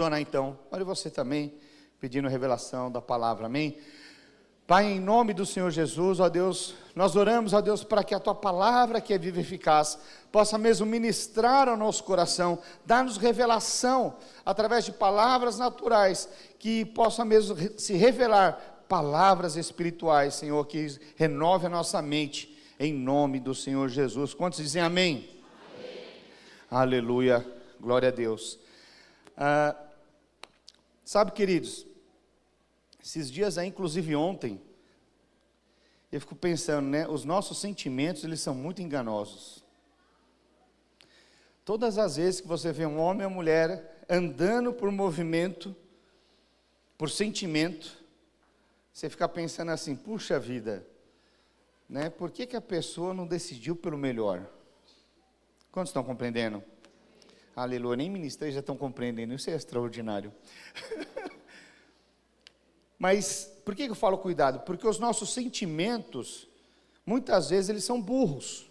Orar então, ore você também, pedindo revelação da palavra, amém? Pai, em nome do Senhor Jesus, ó Deus, nós oramos, ó Deus, para que a Tua palavra, que é viva e eficaz, possa mesmo ministrar ao nosso coração, dar-nos revelação, através de palavras naturais, que possa mesmo se revelar palavras espirituais, Senhor, que renove a nossa mente, em nome do Senhor Jesus. Quantos dizem amém? Amém. Aleluia, glória a Deus. Sabe, queridos, esses dias aí, inclusive ontem, eu fico pensando, né, os nossos sentimentos, eles são muito enganosos. Todas as vezes que você vê um homem ou mulher andando por movimento, por sentimento, você fica pensando assim, puxa vida, né, por que a pessoa não decidiu pelo melhor? Quantos estão compreendendo? Aleluia, nem ministérios já estão compreendendo, isso é extraordinário. Mas, por que eu falo cuidado? Porque os nossos sentimentos, muitas vezes, eles são burros.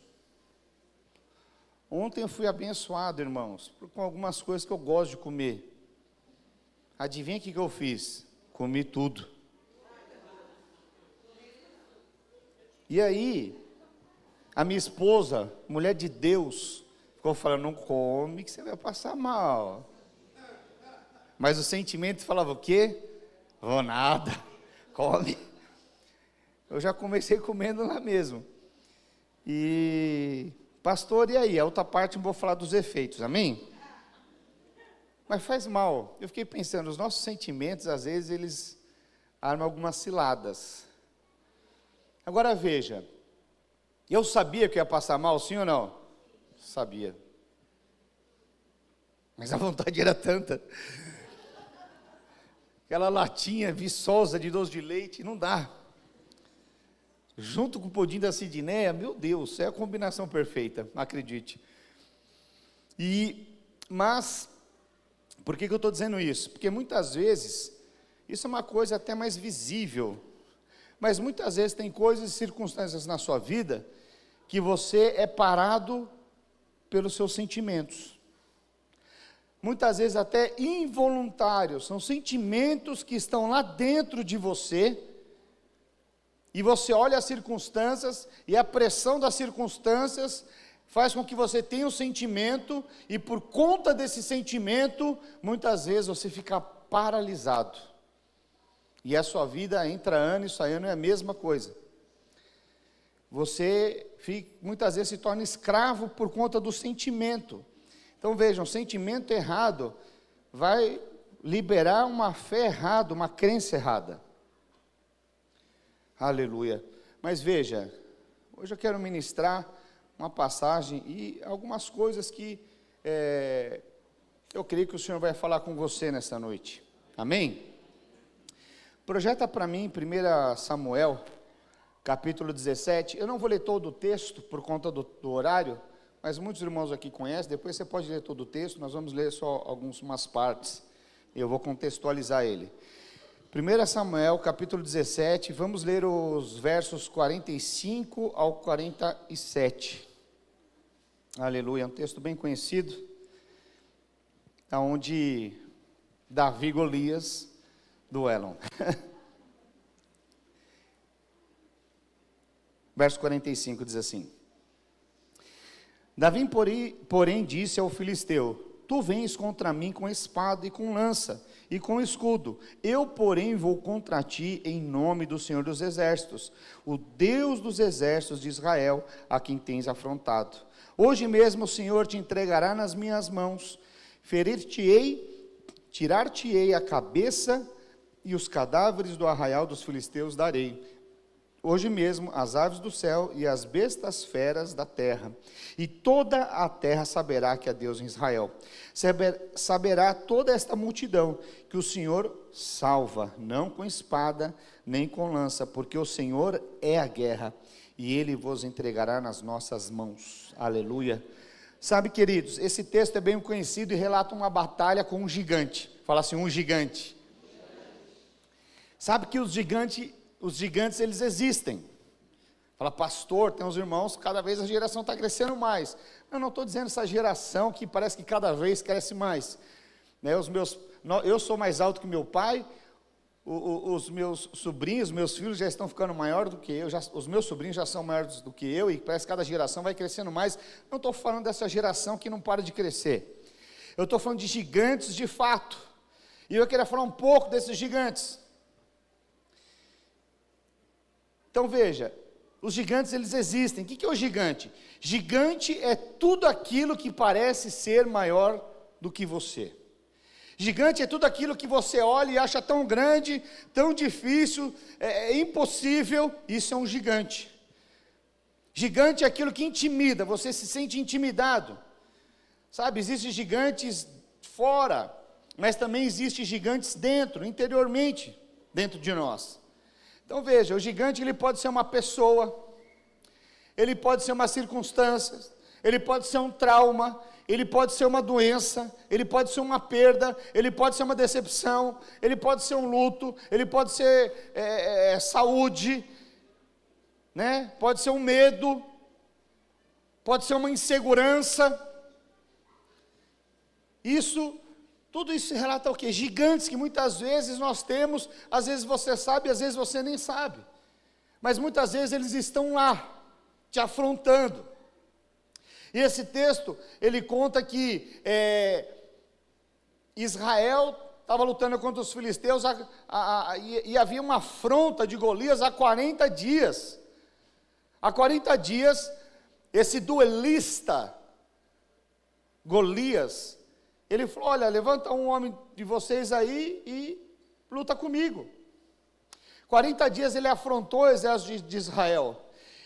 Ontem eu fui abençoado, irmãos, com algumas coisas que eu gosto de comer. Adivinha o que eu fiz? Comi tudo. E aí, a minha esposa, mulher de Deus, ficou falando, não come que você vai passar mal. Mas o sentimento falava o quê? Vou nada, come. Eu já comecei comendo lá mesmo. E, pastor, e aí? A outra parte eu vou falar dos efeitos, amém? Mas faz mal. Eu fiquei pensando, os nossos sentimentos, às vezes, eles armam algumas ciladas. Agora veja, eu sabia que ia passar mal, sim ou não? Sabia. Mas a vontade era tanta. Aquela latinha viçosa de doce de leite, não dá. Junto com o pudim da Sidneia, meu Deus, é a combinação perfeita, acredite. Mas, por que eu estou dizendo isso? Porque muitas vezes, isso é uma coisa até mais visível, mas muitas vezes tem coisas e circunstâncias na sua vida, que você é parado pelos seus sentimentos. Muitas vezes até involuntários, são sentimentos que estão lá dentro de você, e você olha as circunstâncias, e a pressão das circunstâncias faz com que você tenha um sentimento, e por conta desse sentimento, muitas vezes você fica paralisado, e a sua vida entra ano e sai ano, é a mesma coisa. Você muitas vezes se torna escravo por conta do sentimento. Então vejam, sentimento errado vai liberar uma fé errada, uma crença errada. Aleluia. Mas veja, hoje eu quero ministrar uma passagem e algumas coisas que eu creio que o Senhor vai falar com você nessa noite. Amém? Projeta para mim 1 Samuel, capítulo 17. Eu não vou ler todo o texto por conta do horário, mas muitos irmãos aqui conhecem, depois você pode ler todo o texto, nós vamos ler só algumas partes, eu vou contextualizar ele. 1 Samuel, capítulo 17, vamos ler os versos 45 ao 47. Aleluia, é um texto bem conhecido, onde Davi e Golias duelam. Verso 45 diz assim: Davi, porém, disse ao filisteu: Tu vens contra mim com espada e com lança e com escudo. Eu, porém, vou contra ti em nome do Senhor dos Exércitos, o Deus dos Exércitos de Israel, a quem tens afrontado. Hoje mesmo o Senhor te entregará nas minhas mãos, ferir-te-ei, tirar-te-ei a cabeça, e os cadáveres do arraial dos filisteus darei. Hoje mesmo as aves do céu e as bestas feras da terra, e toda a terra saberá que há Deus em Israel. Saberá toda esta multidão que o Senhor salva, não com espada nem com lança, porque o Senhor é a guerra, e Ele vos entregará nas nossas mãos. Aleluia. Sabe, queridos, esse texto é bem conhecido e relata uma batalha com um gigante. Fala assim, um gigante. Sabe que os gigantes eles existem. Fala, pastor, tem uns irmãos, cada vez a geração está crescendo mais. Eu não estou dizendo essa geração que parece que cada vez cresce mais. né? Eu sou mais alto que meu pai, os meus sobrinhos, meus filhos já estão ficando maiores do que eu, os meus sobrinhos já são maiores do que eu, e parece que cada geração vai crescendo mais. Não estou falando dessa geração que não para de crescer, eu estou falando de gigantes de fato, e eu queria falar um pouco desses gigantes. Então veja, os gigantes eles existem. O que é o gigante? Gigante é tudo aquilo que parece ser maior do que você. Gigante é tudo aquilo que você olha e acha tão grande, tão difícil, é impossível. Isso é um gigante. Gigante é aquilo que intimida, você se sente intimidado. Sabe, existem gigantes fora, mas também existem gigantes dentro, interiormente, dentro de nós. Então veja, o gigante ele pode ser uma pessoa, ele pode ser uma circunstância, ele pode ser um trauma, ele pode ser uma doença, ele pode ser uma perda, ele pode ser uma decepção, ele pode ser um luto, ele pode ser saúde, né? Pode ser um medo, pode ser uma insegurança. Tudo isso se relata ao quê? Gigantes que muitas vezes nós temos, às vezes você sabe, às vezes você nem sabe, mas muitas vezes eles estão lá, te afrontando. E esse texto, ele conta que Israel estava lutando contra os filisteus, e havia uma afronta de Golias há 40 dias. Há 40 dias, esse duelista, Golias, ele falou: olha, levanta um homem de vocês aí e luta comigo. 40 dias ele afrontou o exército de Israel,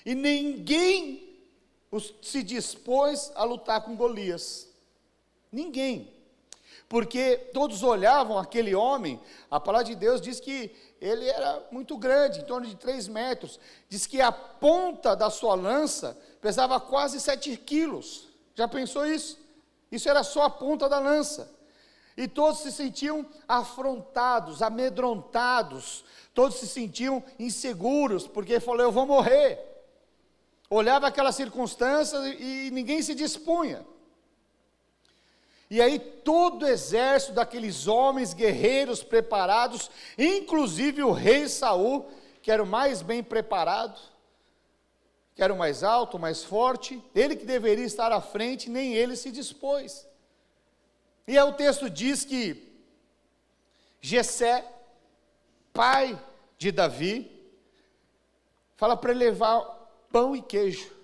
e ninguém se dispôs a lutar com Golias. Ninguém. Porque todos olhavam aquele homem. A palavra de Deus diz que ele era muito grande, em torno de 3 metros. Diz que a ponta da sua lança pesava quase 7 quilos. Já pensou isso? Isso era só a ponta da lança. E todos se sentiam afrontados, amedrontados. Todos se sentiam inseguros, porque falou: eu vou morrer. Olhava aquela circunstância e ninguém se dispunha. E aí todo o exército daqueles homens guerreiros preparados, inclusive o rei Saul, que era o mais bem preparado, que era o mais alto, o mais forte, ele que deveria estar à frente, nem ele se dispôs. E aí o texto diz que Jessé, pai de Davi, fala para ele levar pão e queijo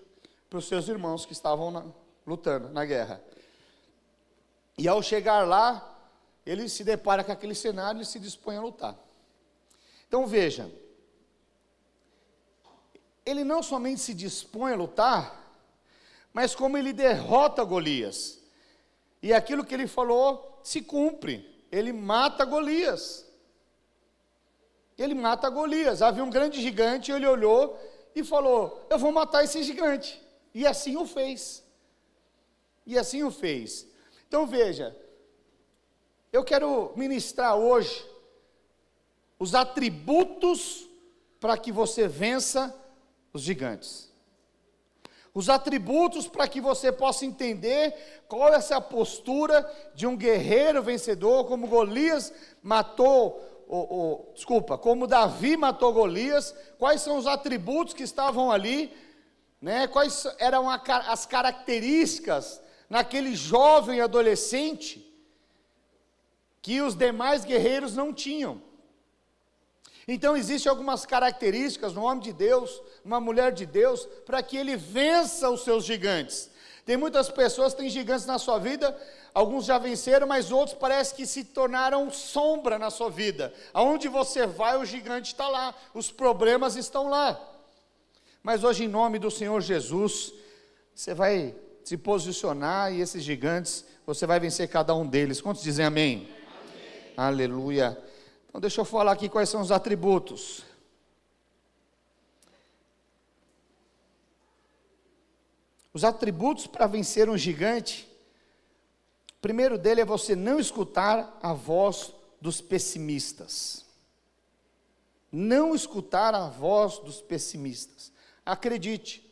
para os seus irmãos que estavam lutando na guerra. E ao chegar lá, ele se depara com aquele cenário e se dispõe a lutar. Então veja, ele não somente se dispõe a lutar, mas como ele derrota Golias. E aquilo que ele falou se cumpre, ele mata Golias. Ele mata Golias. Havia um grande gigante, ele olhou e falou: eu vou matar esse gigante. E assim o fez. E assim o fez. Então veja, eu quero ministrar hoje os atributos para que você vença os gigantes. Os atributos para que você possa entender qual é essa postura de um guerreiro vencedor, como Golias matou, como Davi matou Golias, quais são os atributos que estavam ali, né? Quais eram as características naquele jovem adolescente que os demais guerreiros não tinham. Então existem algumas características no homem de Deus, uma mulher de Deus, para que ele vença os seus gigantes. Tem muitas pessoas que têm gigantes na sua vida, alguns já venceram, mas outros parece que se tornaram sombra na sua vida. Aonde você vai, o gigante está lá, os problemas estão lá. Mas hoje, em nome do Senhor Jesus, você vai se posicionar e esses gigantes, você vai vencer cada um deles. Quantos dizem amém? Amém. Aleluia. Então deixa eu falar aqui quais são os atributos. Os atributos para vencer um gigante, o primeiro dele é você não escutar a voz dos pessimistas. Não escutar a voz dos pessimistas. Acredite,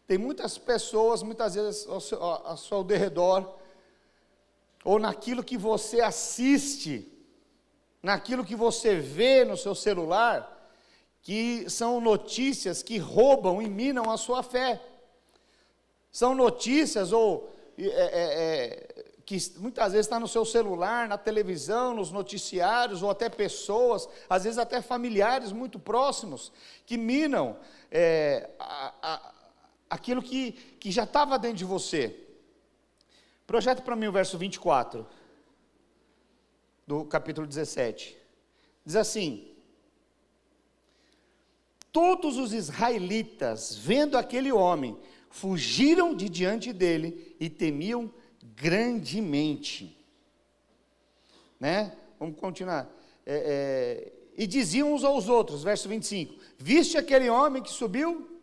tem muitas pessoas, muitas vezes ao seu derredor, ou naquilo que você assiste, naquilo que você vê no seu celular, que são notícias que roubam e minam a sua fé. São notícias que muitas vezes está no seu celular, na televisão, nos noticiários, ou até pessoas, às vezes até familiares muito próximos, que minam aquilo que já estava dentro de você. Projeta para mim o verso 24, do capítulo 17. Diz assim: todos os israelitas, vendo aquele homem, fugiram de diante dele e temiam grandemente. Né? Vamos continuar. E diziam uns aos outros, verso 25: viste aquele homem que subiu?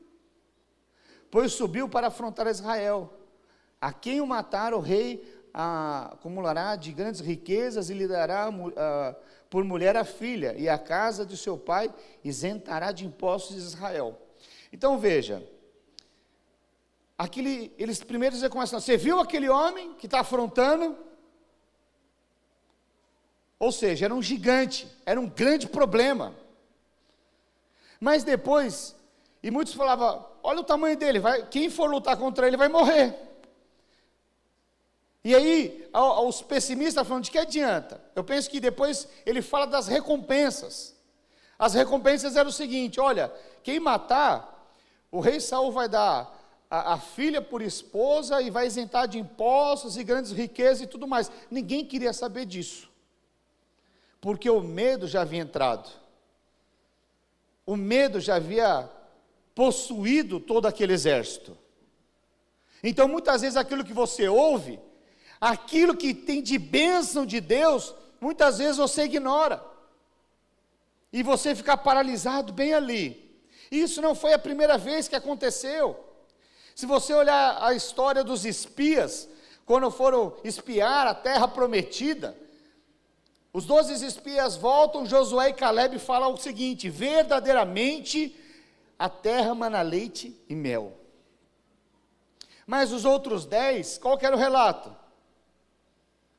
Pois subiu para afrontar Israel. A quem o matar, o rei acumulará de grandes riquezas e lhe dará por mulher a filha, e a casa de seu pai isentará de impostos de Israel. Então veja, eles primeiro começam: você viu aquele homem que está afrontando? Ou seja, era um gigante, era um grande problema. Mas depois, e muitos falavam: olha o tamanho dele, quem for lutar contra ele vai morrer. E aí, os pessimistas falam: de que adianta? Eu penso que depois ele fala das recompensas. As recompensas eram o seguinte: olha, quem matar, o rei Saul vai dar a filha por esposa e vai isentar de impostos e grandes riquezas e tudo mais. Ninguém queria saber disso, porque o medo já havia entrado. O medo já havia possuído todo aquele exército. Então, muitas vezes, aquilo que você ouve, aquilo que tem de bênção de Deus, muitas vezes você ignora, e você fica paralisado bem ali. Isso não foi a primeira vez que aconteceu. Se você olhar a história dos espias, quando foram espiar a terra prometida, os 12 espias voltam, Josué e Caleb falam o seguinte: verdadeiramente a terra mana leite e mel. Mas os outros 10, qual que era o relato?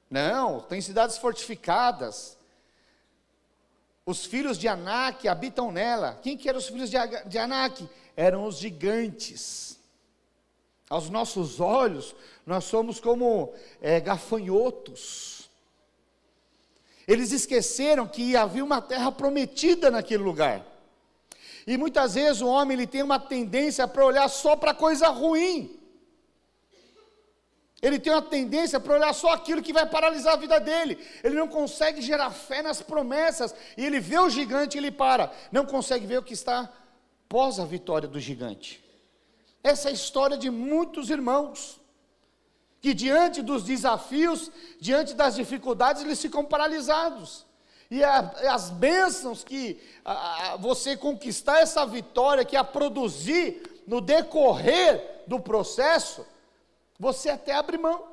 Não, tem cidades fortificadas, os filhos de Anak habitam nela. Quem que eram os filhos de Anak? Eram os gigantes. Aos nossos olhos, nós somos como gafanhotos. Eles esqueceram que havia uma terra prometida naquele lugar. E muitas vezes o homem ele tem uma tendência para olhar só para coisa ruim. Ele tem uma tendência para olhar só aquilo que vai paralisar a vida dele. Ele não consegue gerar fé nas promessas. E ele vê o gigante e ele para. Não consegue ver o que está pós a vitória do gigante. Essa é a história de muitos irmãos, que diante dos desafios, diante das dificuldades, eles ficam paralisados. E as bênçãos que você conquistar essa vitória, que a produzir no decorrer do processo, você até abre mão.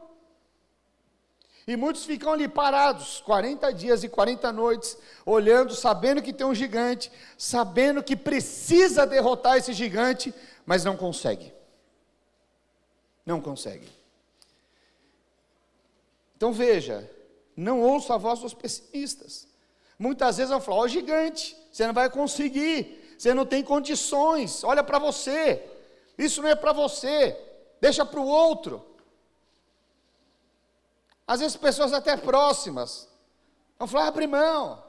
E muitos ficam ali parados, 40 dias e 40 noites, olhando, sabendo que tem um gigante, sabendo que precisa derrotar esse gigante, mas não consegue. Não consegue. Então veja, não ouça a voz dos pessimistas. Muitas vezes vão falar: ó, gigante, você não vai conseguir, você não tem condições, olha para você, isso não é para você, deixa para o outro. Às vezes pessoas até próximas vão falar: abre mão,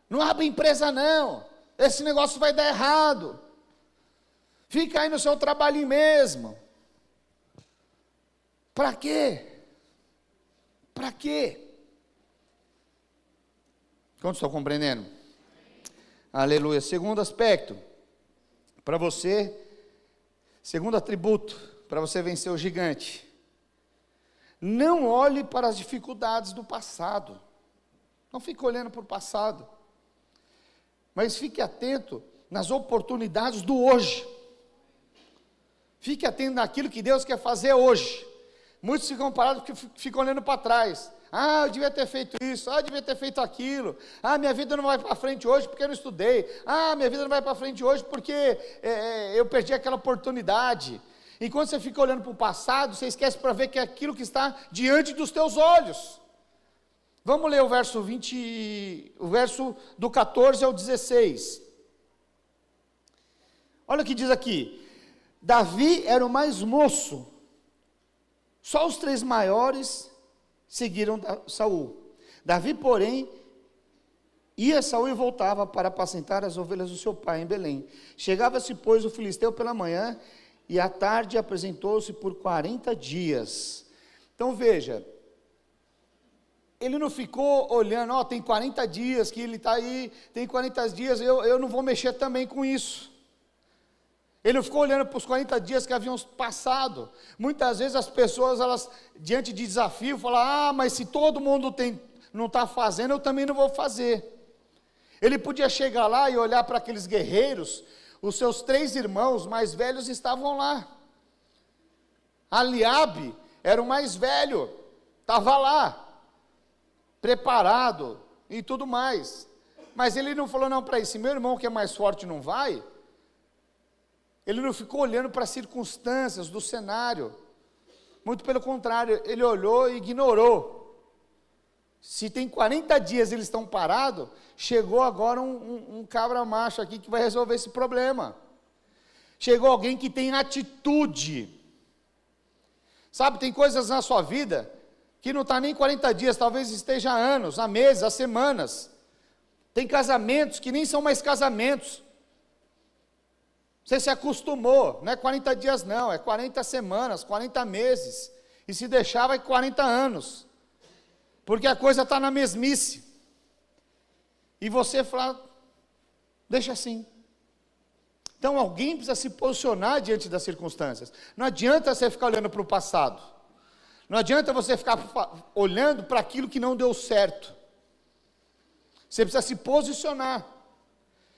não abre empresa não, esse negócio vai dar errado, fica aí no seu trabalhinho mesmo. Para quê? Para quê? Quantos estão compreendendo? Aleluia. Segundo aspecto, para você, segundo atributo, para você vencer o gigante: não olhe para as dificuldades do passado. Não fique olhando para o passado, mas fique atento nas oportunidades do hoje. Fique atento naquilo que Deus quer fazer hoje. Muitos ficam parados porque ficam olhando para trás. Ah, eu devia ter feito isso, eu devia ter feito aquilo. Ah, minha vida não vai para frente hoje porque eu não estudei. Ah, minha vida não vai para frente hoje porque eu perdi aquela oportunidade. Enquanto você fica olhando para o passado, você esquece para ver que é aquilo que está diante dos teus olhos. Vamos ler o verso 20, o verso do 14 ao 16. Olha o que diz aqui. Davi era o mais moço. Só os 3 maiores seguiram Saul. Davi, porém, ia a Saul e voltava para apacentar as ovelhas do seu pai em Belém. Chegava-se, pois, o filisteu pela manhã, e à tarde apresentou-se por 40 dias. Então veja, ele não ficou olhando, tem 40 dias que ele está aí, tem 40 dias, eu não vou mexer também com isso. Ele não ficou olhando para os 40 dias que haviam passado. Muitas vezes as pessoas, elas, diante de desafio, falam, mas se todo mundo não está fazendo, eu também não vou fazer. Ele podia chegar lá e olhar para aqueles guerreiros, os seus 3 irmãos mais velhos estavam lá. Eliabe era o mais velho, estava lá, preparado e tudo mais. Mas ele não falou não para isso, meu irmão que é mais forte não vai. Ele não ficou olhando para as circunstâncias do cenário. Muito pelo contrário, ele olhou e ignorou. Se tem 40 dias eles estão parados, chegou agora um cabra macho aqui que vai resolver esse problema. Chegou alguém que tem atitude. Sabe, tem coisas na sua vida que não está nem 40 dias, talvez esteja há anos, há meses, há semanas. Tem casamentos que nem são mais casamentos. Você se acostumou, não é 40 dias não, é 40 semanas, 40 meses. E se deixar vai 40 anos. Porque a coisa está na mesmice. E você fala, deixa assim. Então alguém precisa se posicionar diante das circunstâncias. Não adianta você ficar olhando para o passado. Não adianta você ficar olhando para aquilo que não deu certo. Você precisa se posicionar.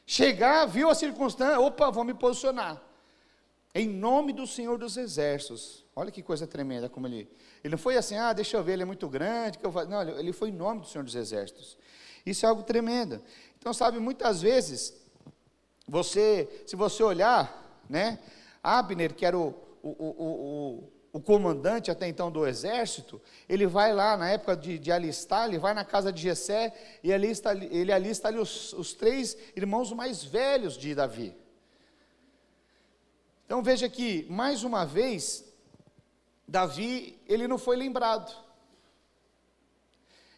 Chegar, viu a circunstância, vou me posicionar. Em nome do Senhor dos Exércitos. Olha que coisa tremenda como ele não foi assim, deixa eu ver, ele é muito grande, não, ele foi em nome do Senhor dos Exércitos. Isso é algo tremendo. Então, sabe, muitas vezes, se você olhar, né, Abner, que era o comandante até então do exército, ele vai lá, na época de alistar, ele vai na casa de Jessé, e ele alista ali os 3 irmãos mais velhos de Davi. Então veja que, mais uma vez, Davi, ele não foi lembrado.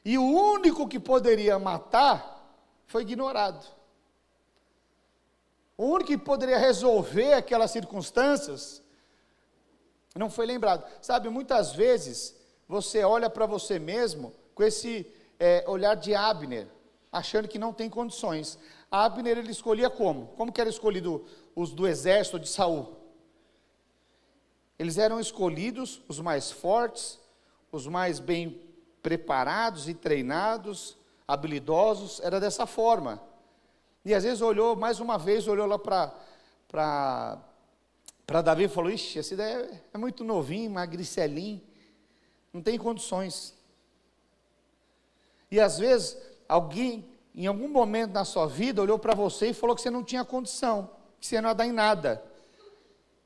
E o único que poderia matar, foi ignorado. O único que poderia resolver aquelas circunstâncias, não foi lembrado. Sabe, muitas vezes, você olha para você mesmo, com esse olhar de Abner, achando que não tem condições. Abner, ele escolhia como? Como que era escolhido os do exército de Saul? Eles eram escolhidos, os mais fortes, os mais bem preparados e treinados, habilidosos, era dessa forma. E às vezes mais uma vez, olhou lá para Davi e falou, esse daí é muito novinho, magricelinho, não tem condições. E às vezes, alguém, em algum momento na sua vida, olhou para você e falou que você não tinha condição, que você não ia dar em nada.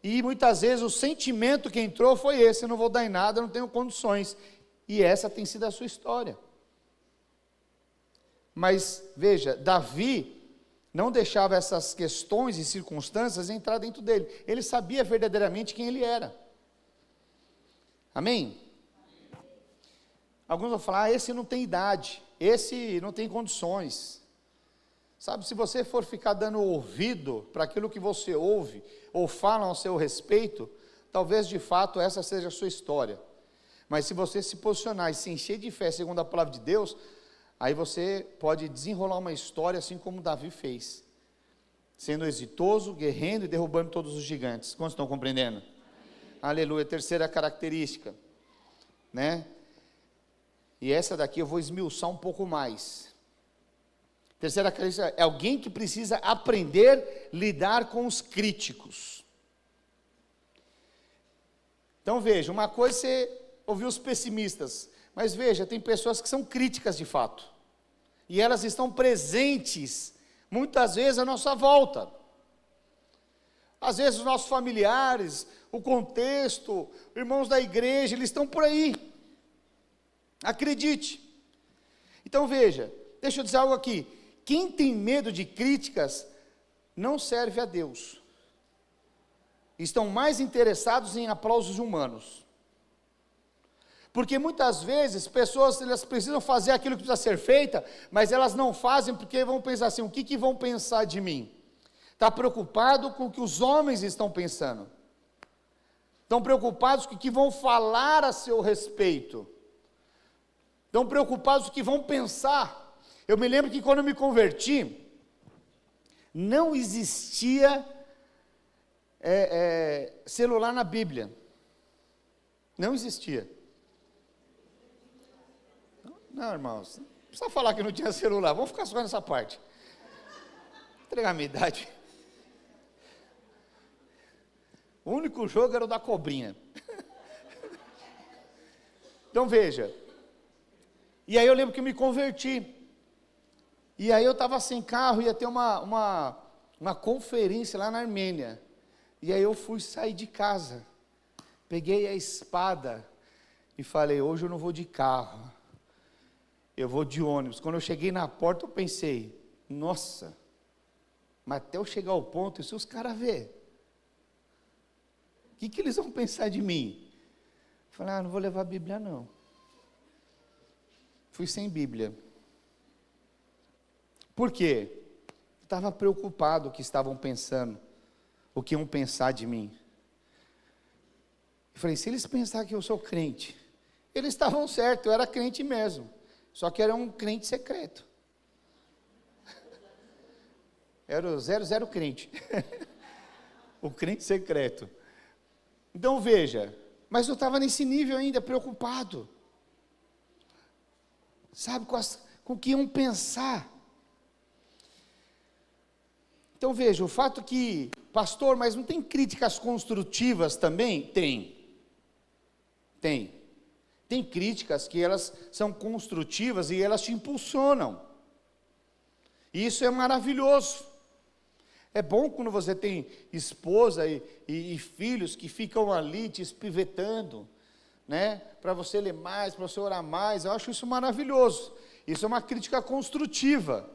E muitas vezes o sentimento que entrou foi esse, eu não vou dar em nada, eu não tenho condições. E essa tem sido a sua história. Mas, veja, Davi não deixava essas questões e circunstâncias entrar dentro dele. Ele sabia verdadeiramente quem ele era. Amém? Alguns vão falar, esse não tem idade, esse não tem condições. Sabe, se você for ficar dando ouvido para aquilo que você ouve, ou falam ao seu respeito, talvez de fato essa seja a sua história. Mas se você se posicionar e se encher de fé segundo a palavra de Deus, aí você pode desenrolar uma história assim como Davi fez. Sendo exitoso, guerreando e derrubando todos os gigantes. Quantos estão compreendendo? Amém. Aleluia. Terceira característica, né? E essa daqui eu vou esmiuçar um pouco mais. Terceira característica é alguém que precisa aprender a lidar com os críticos. Então veja, uma coisa é você ouvir os pessimistas, mas veja, tem pessoas que são críticas de fato. E elas estão presentes muitas vezes à nossa volta. Às vezes os nossos familiares, o contexto, irmãos da igreja, eles estão por aí. Acredite. Então veja, deixa eu dizer algo aqui. Quem tem medo de críticas não serve a Deus. Estão mais interessados em aplausos humanos. Porque muitas vezes pessoas elas precisam fazer aquilo que precisa ser feita, mas elas não fazem porque vão pensar assim, o que vão pensar de mim? Está preocupado com o que os homens estão pensando. Estão preocupados com o que vão falar a seu respeito. Estão preocupados com o que vão pensar. Eu me lembro que quando eu me converti, não existia celular na Bíblia. Não existia. Não, irmãos, não precisa falar que não tinha celular, vamos ficar só nessa parte. Vou entregar a minha idade. O único jogo era o da cobrinha. Então veja, e aí eu lembro que me converti, e aí eu estava sem carro, ia ter uma conferência lá na Armênia, e aí eu fui sair de casa, peguei a espada, e falei, hoje eu não vou de carro, eu vou de ônibus. Quando eu cheguei na porta eu pensei, nossa, mas até eu chegar ao ponto, e se os caras verem? O que eles vão pensar de mim? Eu falei, não vou levar a Bíblia não. Fui sem Bíblia. Por quê? Estava preocupado o que estavam pensando, o que iam pensar de mim. Eu falei, se eles pensarem que eu sou crente, eles estavam certos, eu era crente mesmo, só que era um crente secreto. Era o 00 crente. O crente secreto. Então veja, mas eu estava nesse nível ainda, preocupado. Sabe, com o que iam pensar. Então veja, o fato que, pastor, mas não tem críticas construtivas também? Tem. Tem críticas que elas são construtivas e elas te impulsionam. E isso é maravilhoso. É bom quando você tem esposa e filhos que ficam ali te espivetando, né? Para você ler mais, para você orar mais. Eu acho isso maravilhoso. Isso é uma crítica construtiva.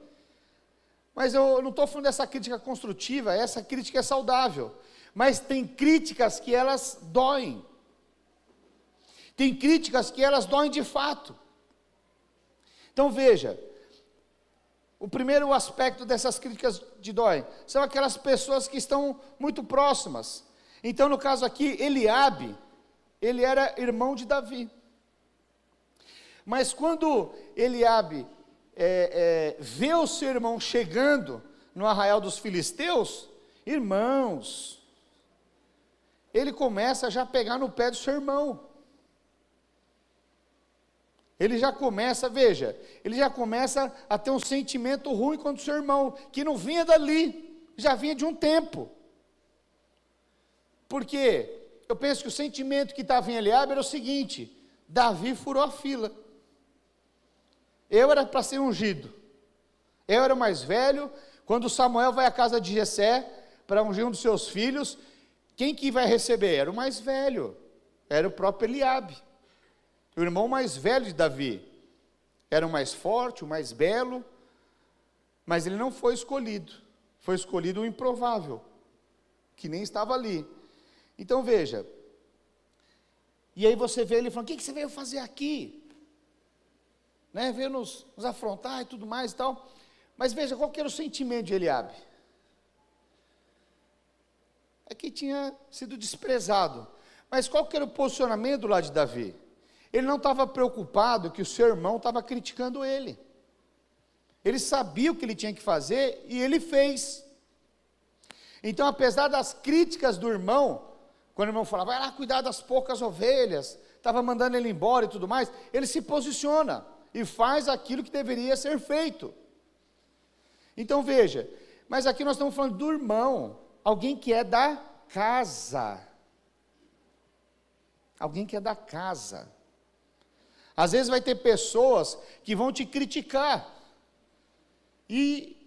Mas eu não estou falando dessa crítica construtiva, essa crítica é saudável. Mas tem críticas que elas doem. Tem críticas que elas doem de fato. Então veja, o primeiro aspecto dessas críticas de dói são aquelas pessoas que estão muito próximas. Então, no caso aqui, Eliabe, ele era irmão de Davi. Mas quando Eliabe vê o seu irmão chegando no arraial dos filisteus, irmãos, ele começa já a pegar no pé do seu irmão. Ele já começa, veja, ele já começa a ter um sentimento ruim contra o seu irmão, que não vinha dali, já vinha de um tempo. Porque eu penso que o sentimento que estava em Eliabe era o seguinte: Davi furou a fila. Eu era para ser ungido. Eu era o mais velho. Quando Samuel vai à casa de Jessé para ungir um dos seus filhos, quem que vai receber? Era o mais velho. Era o próprio Eliabe. O irmão mais velho de Davi. Era o mais forte, o mais belo, mas ele não foi escolhido. Foi escolhido o improvável, que nem estava ali. Então veja, e aí você vê ele falando, o que você veio fazer aqui? Né, veio nos afrontar e tudo mais e tal. Mas veja, qual que era o sentimento de Eliabe? É que tinha sido desprezado. Mas qual que era o posicionamento lá de Davi? Ele não estava preocupado que o seu irmão estava criticando ele. Ele sabia o que ele tinha que fazer e ele fez. Então, apesar das críticas do irmão, quando o irmão falava, vai lá cuidar das poucas ovelhas, estava mandando ele embora e tudo mais, ele se posiciona e faz aquilo que deveria ser feito. Então veja, mas aqui nós estamos falando do irmão, alguém que é da casa. Alguém que é da casa. Às vezes vai ter pessoas que vão te criticar. E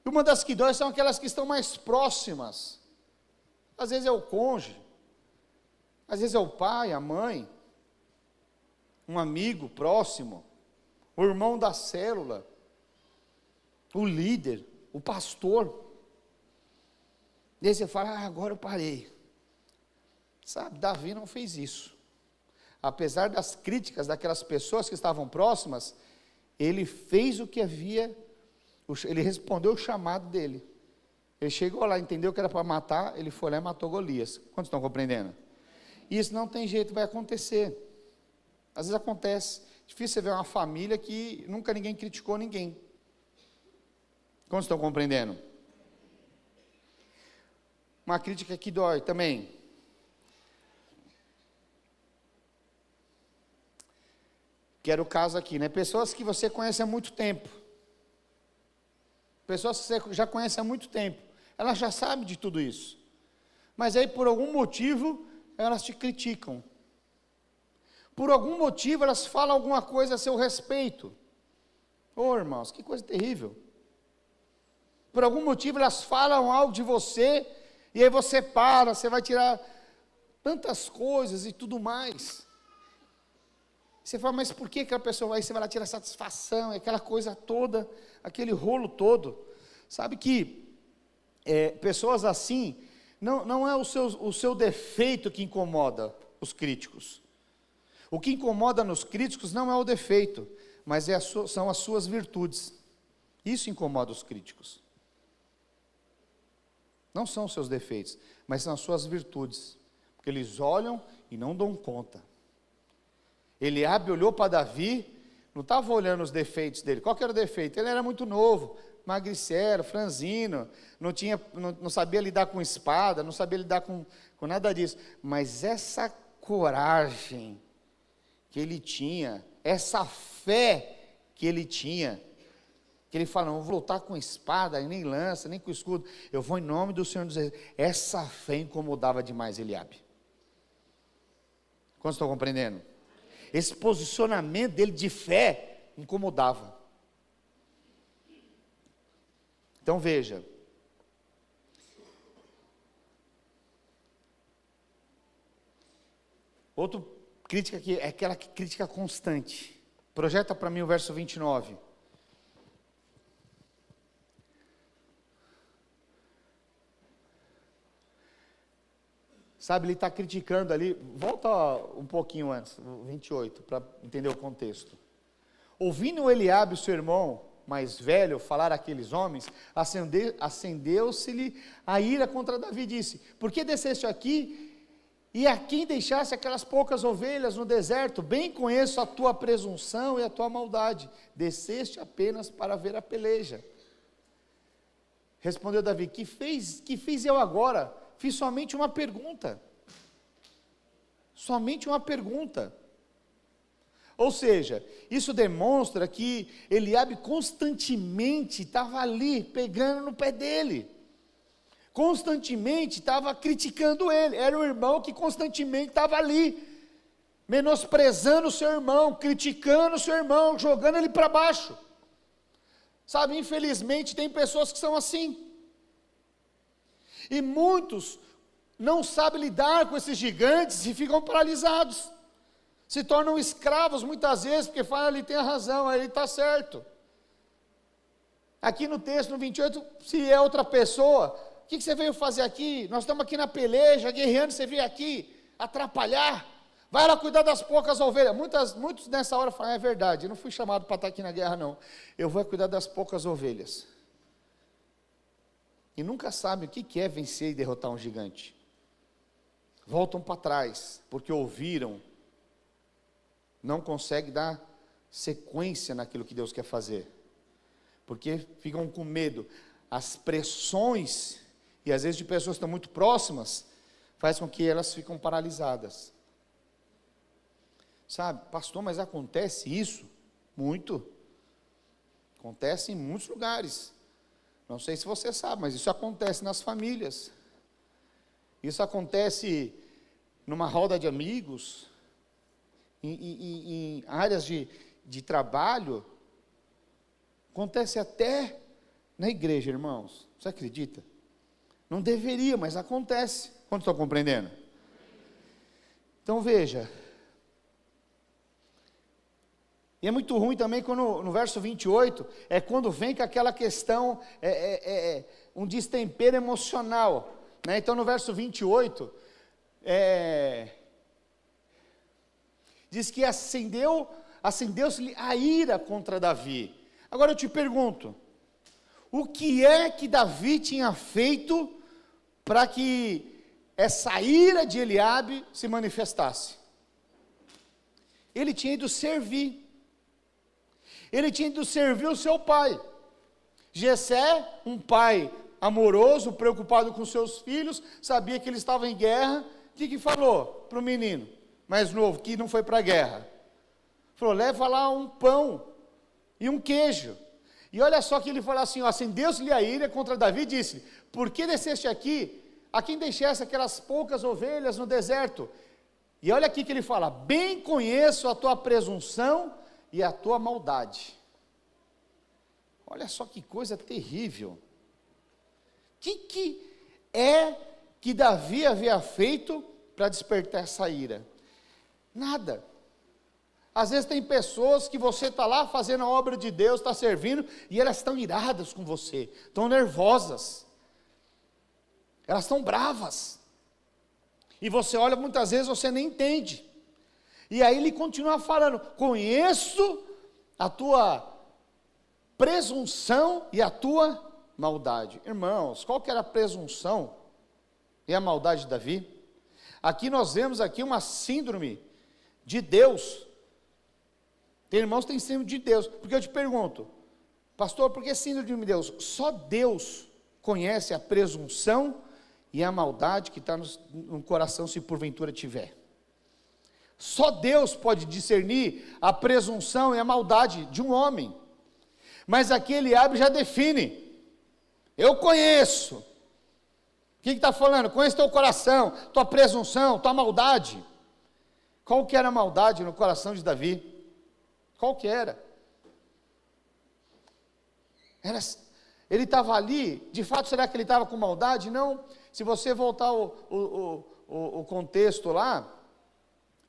uma das que dói são aquelas que estão mais próximas. Às vezes é o cônjuge. Às vezes é o pai, a mãe. Um amigo próximo. o irmão da célula, o líder, o pastor. E aí você fala, agora eu parei. Sabe, Davi não fez isso. Apesar das críticas daquelas pessoas que estavam próximas, ele fez o que havia, ele respondeu o chamado dele. Ele chegou lá, entendeu que era para matar, ele foi lá e matou Golias. Quantos estão compreendendo? Isso não tem jeito, vai acontecer. Às vezes acontece. Difícil você ver uma família que nunca ninguém criticou ninguém. Quantos estão compreendendo? Uma crítica que dói também. Que era o caso aqui, né? Pessoas que você conhece há muito tempo. Pessoas que você já conhece há muito tempo. Elas já sabem de tudo isso. Mas aí, por algum motivo, elas te criticam. Por algum motivo, elas falam alguma coisa a seu respeito. Ô, irmãos, que coisa terrível. Por algum motivo, elas falam algo de você, e aí você para, você vai tirar tantas coisas e tudo mais. Você fala, mas por que aquela pessoa, aí você vai lá tirar satisfação, aquela coisa toda, aquele rolo todo. Sabe que pessoas assim, não é o seu defeito que incomoda os críticos. O que incomoda nos críticos não é o defeito, mas são as suas virtudes. Isso incomoda os críticos. Não são os seus defeitos, mas são as suas virtudes. Porque eles olham e não dão conta. Eliabe olhou para Davi, não estava olhando os defeitos dele. Qual que era o defeito? Ele era muito novo, magricelo, franzino, não sabia lidar com espada, não sabia lidar com nada disso. Mas essa coragem que ele tinha, essa fé que ele tinha, que ele fala, não vou lutar com espada, nem lança, nem com escudo, eu vou em nome do Senhor dos Exércitos. Essa fé incomodava demais Eliabe. Quantos estão compreendendo? Esse posicionamento dele de fé incomodava. Então veja. Outra crítica aqui é aquela crítica constante. Projeta para mim o verso 29. Sabe, ele está criticando ali, volta um pouquinho antes, 28, para entender o contexto. Ouvindo Eliabe, o seu irmão mais velho, falar àqueles homens, acendeu-se-lhe a ira contra Davi, disse, por que desceste aqui, e a quem deixaste aquelas poucas ovelhas no deserto? Bem conheço a tua presunção e a tua maldade, desceste apenas para ver a peleja. Respondeu Davi, que fiz eu agora? Fiz somente uma pergunta. Somente uma pergunta. Ou seja, isso demonstra que Eliabe constantemente estava ali, pegando no pé dele. Constantemente estava criticando ele. Era o irmão que constantemente estava ali, menosprezando o seu irmão, criticando o seu irmão, jogando ele para baixo. Sabe, infelizmente tem pessoas que são assim. E muitos não sabem lidar com esses gigantes e ficam paralisados. Se tornam escravos muitas vezes, porque falam, ele tem a razão, ele está certo. Aqui no texto, no 28, se é outra pessoa, o que você veio fazer aqui? Nós estamos aqui na peleja, guerreando, você veio aqui atrapalhar? Vai lá cuidar das poucas ovelhas. Muitos nessa hora falam, é verdade, eu não fui chamado para estar aqui na guerra não. Eu vou cuidar das poucas ovelhas. E nunca sabem o que é vencer e derrotar um gigante. Voltam para trás, porque ouviram, não conseguem dar sequência naquilo que Deus quer fazer, porque ficam com medo. As pressões, e às vezes de pessoas que estão muito próximas, faz com que elas ficam paralisadas. Sabe, pastor, mas acontece isso? Muito. Acontece em muitos lugares. Não sei se você sabe, mas isso acontece nas famílias. Isso acontece numa roda de amigos, em áreas de trabalho. Acontece até na igreja, irmãos. Você acredita? Não deveria, mas acontece. Quantos estão compreendendo? Então veja. E é muito ruim também quando no verso 28, é quando vem com aquela questão, um destempero emocional, né? Então no verso 28, diz que acendeu-se a ira contra Davi. Agora eu te pergunto, o que é que Davi tinha feito para que essa ira de Eliabe se manifestasse? Ele tinha ido servir. Ele tinha ido servir o seu pai. Jessé, um pai amoroso, preocupado com seus filhos, sabia que ele estava em guerra. O que falou para o menino mais novo, que não foi para a guerra? Falou, leva lá um pão e um queijo. E olha só que ele falou assim, acendeu-se-lhe a ira contra Davi e disse, por que desceste aqui? A quem deixaste aquelas poucas ovelhas no deserto? E olha aqui que ele fala, bem conheço a tua presunção e a tua maldade. Olha só que coisa terrível. O que é que Davi havia feito para despertar essa ira? Nada. Às vezes tem pessoas que você está lá fazendo a obra de Deus, está servindo, e elas estão iradas com você, estão nervosas, elas estão bravas, e você olha, muitas vezes você nem entende, e aí ele continua falando, conheço a tua presunção e a tua maldade. Irmãos, qual que era a presunção e a maldade de Davi? Aqui nós vemos aqui uma síndrome de Deus. Tem irmãos que têm síndrome de Deus, porque eu te pergunto, pastor, por que síndrome de Deus? Só Deus conhece a presunção e a maldade que está no coração, se porventura tiver. Só Deus pode discernir a presunção e a maldade de um homem. Mas aqui Eliabe já define, eu conheço. O que está falando? Conheço teu coração, tua presunção, tua maldade. Qual que era a maldade no coração de Davi? Qual que era? Ele estava ali, de fato, será que ele estava com maldade? Não. Se você voltar o contexto lá,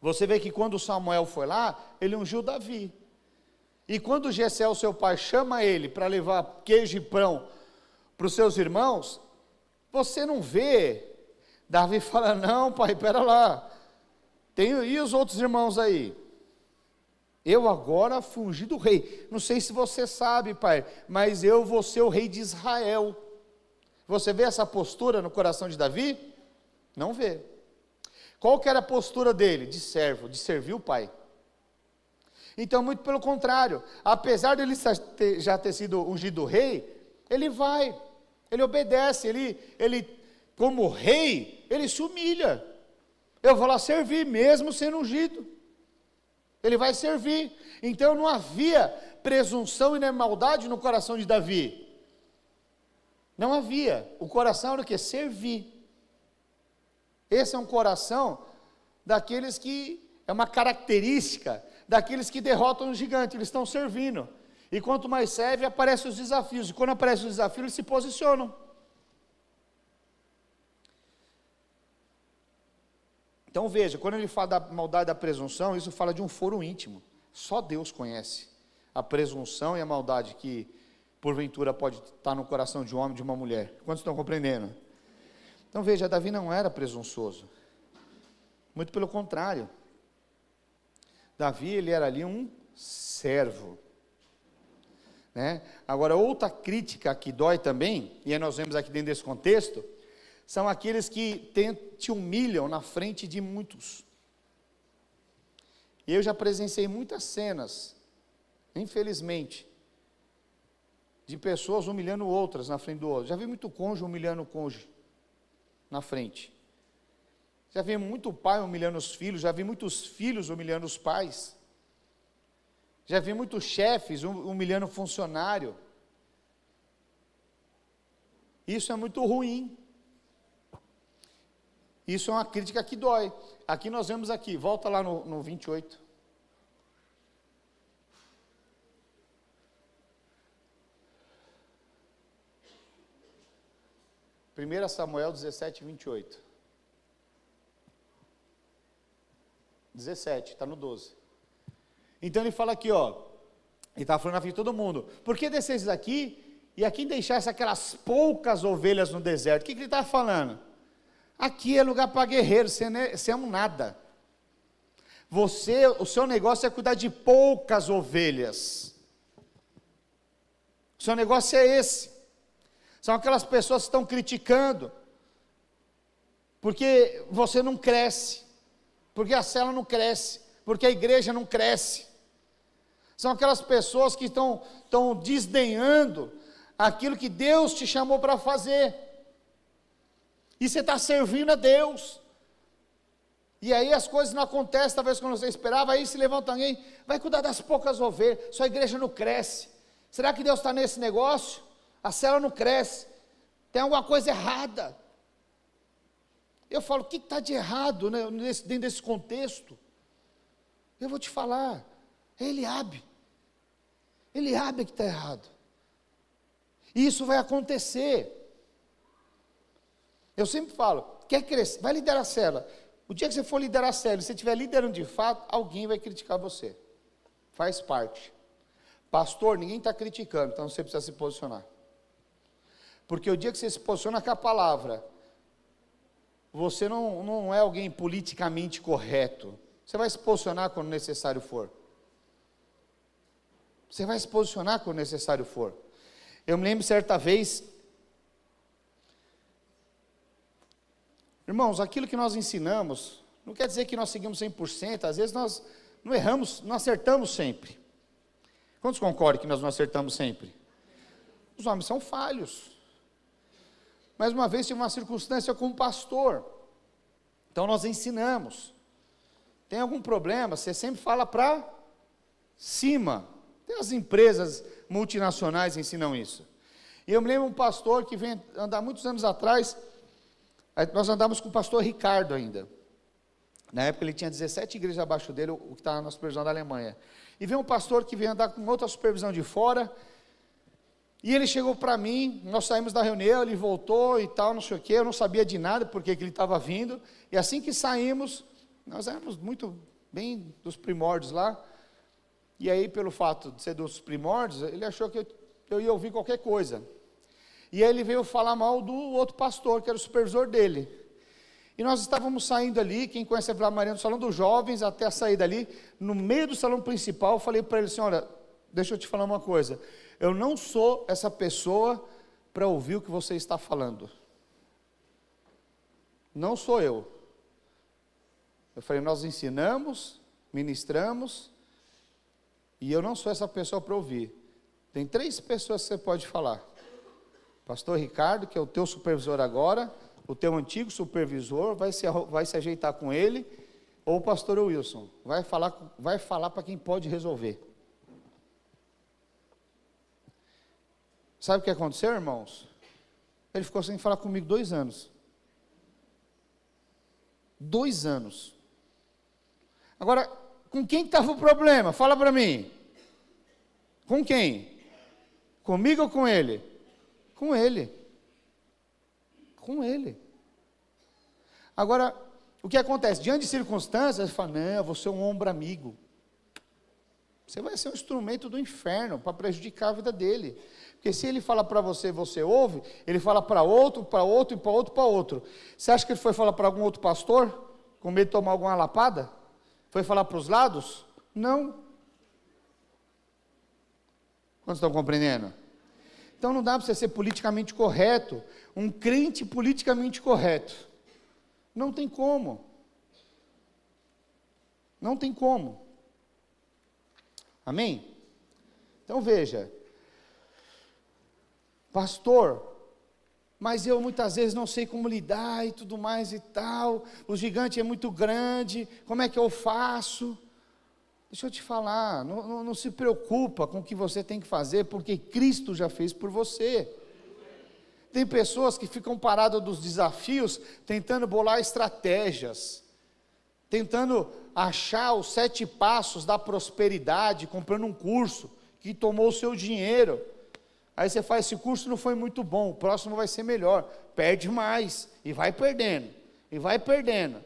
você vê que quando Samuel foi lá, ele ungiu Davi. E quando Jessé, o seu pai, chama ele para levar queijo e pão para os seus irmãos, você não vê Davi fala, não pai, espera lá, e os outros irmãos aí? Eu agora fui ungido rei, não sei se você sabe pai, mas eu vou ser o rei de Israel. Você vê essa postura no coração de Davi? Não vê. Qual que era a postura dele? De servo, de servir o pai. Então, muito pelo contrário, apesar de ele já ter sido ungido rei, ele vai, ele obedece, ele como rei, ele se humilha. Eu vou lá servir, mesmo sendo ungido. Ele vai servir. Então não havia presunção e nem maldade no coração de Davi. Não havia. O coração era o quê? Servir. Esse é um coração daqueles que, é uma característica daqueles que derrotam o gigante, eles estão servindo. E quanto mais serve, aparecem os desafios. E quando aparecem os desafios, eles se posicionam. Então veja, quando ele fala da maldade da presunção, isso fala de um foro íntimo. Só Deus conhece a presunção e a maldade que, porventura, pode estar no coração de um homem e de uma mulher. Quantos estão compreendendo? Então veja, Davi não era presunçoso. Muito pelo contrário. Davi, ele era ali um servo. Né? Agora, outra crítica que dói também, e aí nós vemos aqui dentro desse contexto, são aqueles que te humilham na frente de muitos. Eu já presenciei muitas cenas, infelizmente, de pessoas humilhando outras na frente do outro. Já vi muito cônjuge humilhando o cônjuge na frente. Já vi muito pai humilhando os filhos, já vi muitos filhos humilhando os pais. Já vi muitos chefes humilhando o funcionário. Isso é muito ruim. Isso é uma crítica que dói. Aqui nós vemos aqui, volta lá no 28. Primeira Samuel 17, 28. 17, está no 12. Então ele fala aqui, ó, ele está falando na frente de todo mundo, por que desceis daqui e aqui deixasse aquelas poucas ovelhas no deserto? O que ele está falando? Aqui é lugar para guerreiro, você é um nada. O seu negócio é cuidar de poucas ovelhas. O seu negócio é esse. São aquelas pessoas que estão criticando, porque você não cresce, porque a célula não cresce, porque a igreja não cresce. São aquelas pessoas que estão desdenhando aquilo que Deus te chamou para fazer. E você está servindo a Deus. E aí as coisas não acontecem, talvez quando você esperava, aí se levanta alguém, vai cuidar das poucas ovelhas, sua igreja não cresce. Será que Deus está nesse negócio? A célula não cresce, tem alguma coisa errada. Eu falo, o que está de errado, né, dentro desse contexto? Eu vou te falar, é Eliabe que está errado. E isso vai acontecer. Eu sempre falo, quer crescer, vai liderar a célula. O dia que você for liderar a célula, se você estiver liderando de fato, alguém vai criticar você. Faz parte. Pastor, ninguém está criticando, então você precisa se posicionar. Porque o dia que você se posiciona com a palavra, você não é alguém politicamente correto. Você vai se posicionar quando necessário for. Você vai se posicionar quando necessário for. Eu me lembro certa vez, irmãos, aquilo que nós ensinamos, não quer dizer que nós seguimos 100%, às vezes nós não erramos, não acertamos sempre. Quantos concordam que nós não acertamos sempre? Os homens são falhos. Mais uma vez tive uma circunstância com um pastor, então nós ensinamos. Tem algum problema, você sempre fala para cima. Tem as empresas multinacionais que ensinam isso. E eu me lembro de um pastor que vem andar muitos anos atrás, nós andávamos com o pastor Ricardo ainda. Na época ele tinha 17 igrejas abaixo dele, o que estava na supervisão da Alemanha. E veio um pastor que veio andar com outra supervisão de fora, e ele chegou para mim, nós saímos da reunião, ele voltou e tal, não sei o quê, eu não sabia de nada porque que ele estava vindo, e assim que saímos, nós éramos muito bem dos primórdios lá, e aí pelo fato de ser dos primórdios, ele achou que eu ia ouvir qualquer coisa. E aí ele veio falar mal do outro pastor, que era o supervisor dele. E nós estávamos saindo ali, quem conhece a Vila Maria, no salão dos jovens, até a saída ali, no meio do salão principal, eu falei para ele assim, olha, deixa eu te falar uma coisa, eu não sou essa pessoa para ouvir o que você está falando. Não sou eu. Eu falei, nós ensinamos, ministramos, e eu não sou essa pessoa para ouvir. Tem 3 pessoas que você pode falar. Pastor Ricardo, que é o teu supervisor agora, o teu antigo supervisor, vai se ajeitar com ele, ou o pastor Wilson, vai falar para quem pode resolver. Sabe o que aconteceu, irmãos? Ele ficou sem falar comigo 2 anos. 2 anos. Agora, com quem estava o problema? Fala para mim. Com quem? Comigo ou com ele? Com ele. Com ele. Agora, o que acontece? Diante de circunstâncias, ele fala, não, eu vou ser um ombro amigo. Você vai ser um instrumento do inferno para prejudicar a vida dele. Porque se ele fala para você, você ouve, ele fala para outro, para outro, e para outro, para outro. Você acha que ele foi falar para algum outro pastor, com medo de tomar alguma lapada? Foi falar para os lados? Não. Quantos estão compreendendo? Então não dá para você ser politicamente correto, um crente politicamente correto. Não tem como. Não tem como. Amém? Então veja, pastor, mas eu muitas vezes não sei como lidar e tudo mais e tal, o gigante é muito grande, como é que eu faço? Deixa eu te falar, não se preocupa com o que você tem que fazer, porque Cristo já fez por você. Tem pessoas que ficam paradas dos desafios, tentando bolar estratégias, tentando achar os 7 passos da prosperidade, comprando um curso, que tomou o seu dinheiro, aí você faz, esse curso não foi muito bom, o próximo vai ser melhor, perde mais, e vai perdendo, e vai perdendo.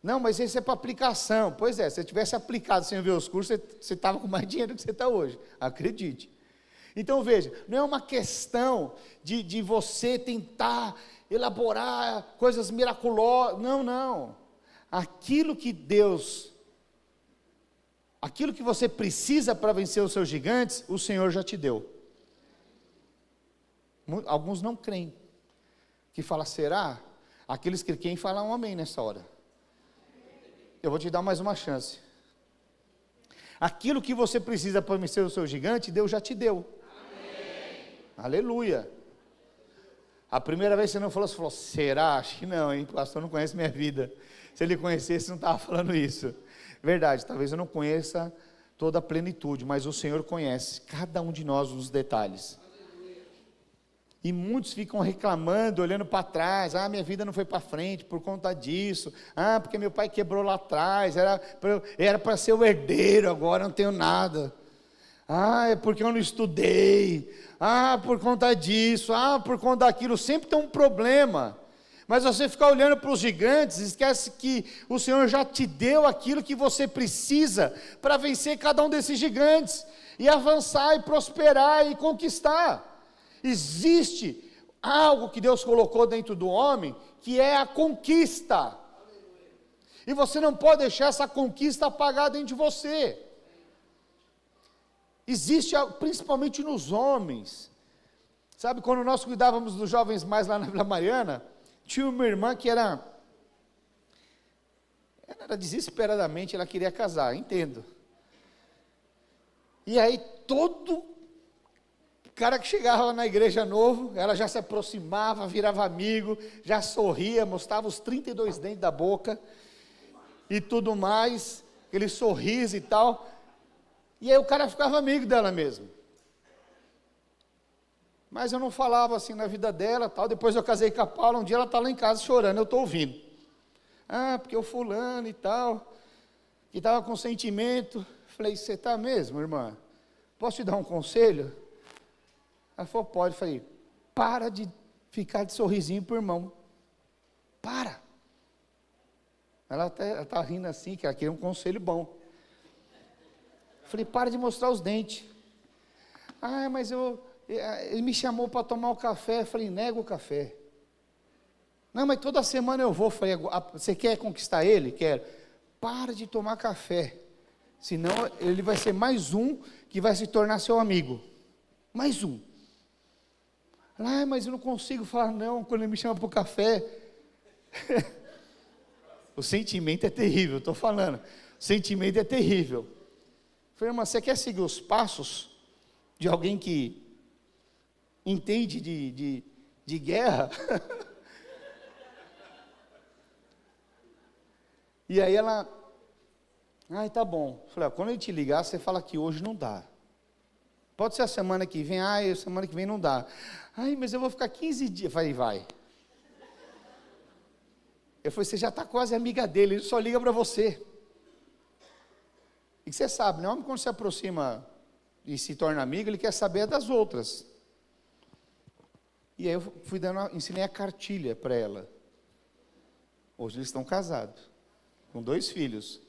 Não, mas esse é para aplicação. Pois é, se você tivesse aplicado sem ver os cursos, você estava com mais dinheiro do que você está hoje. Acredite. Então veja, não é uma questão de você tentar elaborar coisas miraculosas. Não. Aquilo que você precisa para vencer os seus gigantes, o Senhor já te deu. Alguns não creem. Que fala, será? Aqueles que creem falam um amém nessa hora. Eu vou te dar mais uma chance. Aquilo que você precisa para vencer o seu gigante, Deus já te deu. Amém. Aleluia. A primeira vez que você não falou, você falou, será? Acho que não, hein? O pastor não conhece minha vida. Se ele conhecesse, não estava falando isso. Verdade, talvez eu não conheça toda a plenitude, mas o Senhor conhece cada um de nós nos detalhes. E muitos ficam reclamando, olhando para trás, minha vida não foi para frente por conta disso, porque meu pai quebrou lá atrás, era para ser o herdeiro, agora não tenho nada, é porque eu não estudei, por conta disso, por conta daquilo, sempre tem um problema. Mas você ficar olhando para os gigantes, esquece que o Senhor já te deu aquilo que você precisa para vencer cada um desses gigantes, e avançar, e prosperar, e conquistar. Existe algo que Deus colocou dentro do homem, que é a conquista, e você não pode deixar essa conquista apagar dentro de você. Existe, principalmente nos homens, sabe, quando nós cuidávamos dos jovens mais lá na Vila Mariana, tinha uma irmã que era desesperadamente, ela queria casar, entendo, e aí todo cara que chegava na igreja novo, ela já se aproximava, virava amigo, já sorria, mostrava os 32 dentes da boca, e tudo mais, aquele sorriso e tal, e aí o cara ficava amigo dela mesmo, mas eu não falava assim na vida dela, tal. Depois eu casei com a Paula, um dia ela está lá em casa chorando, eu estou ouvindo, porque o fulano e tal, que estava com sentimento, falei, você está mesmo, irmã? Posso te dar um conselho? Ela falou, pode. Falei, para de ficar de sorrisinho para o irmão. Para. Ela está rindo assim, que ela queria um conselho bom. Falei, para de mostrar os dentes. Mas ele me chamou para tomar o café. Falei, nega o café. Não, mas toda semana eu vou. Falei, você quer conquistar ele? Quero. Para de tomar café. Senão ele vai ser mais um que vai se tornar seu amigo. Mais um. Mas eu não consigo falar não quando ele me chama para o café. O sentimento é terrível, estou falando. O sentimento é terrível. Falei, irmã, você quer seguir os passos de alguém que entende de guerra? E aí ela, tá bom. Falei, quando ele te ligar, você fala que hoje não dá. Pode ser a semana que vem, semana que vem não dá. Mas eu vou ficar 15 dias. Falei, vai. Eu falei, você já está quase amiga dele, ele só liga para você. E você sabe, né? O homem quando se aproxima e se torna amigo, ele quer saber das outras. E aí eu ensinei a cartilha para ela. Hoje eles estão casados, com 2 filhos.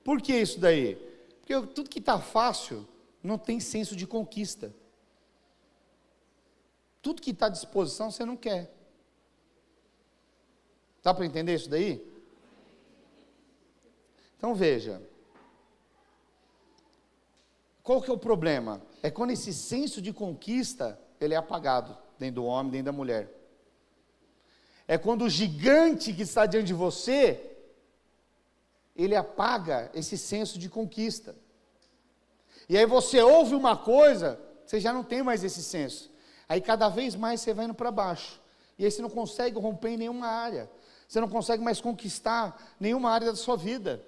Por que isso daí? Porque tudo que está fácil não tem senso de conquista. Tudo que está à disposição você não quer. Dá para entender isso daí? Então veja. Qual que é o problema? É quando esse senso de conquista, ele é apagado dentro do homem, dentro da mulher. É quando o gigante que está diante de você, ele apaga esse senso de conquista. E aí você ouve uma coisa, você já não tem mais esse senso. Aí cada vez mais você vai indo para baixo. E aí você não consegue romper em nenhuma área. Você não consegue mais conquistar nenhuma área da sua vida.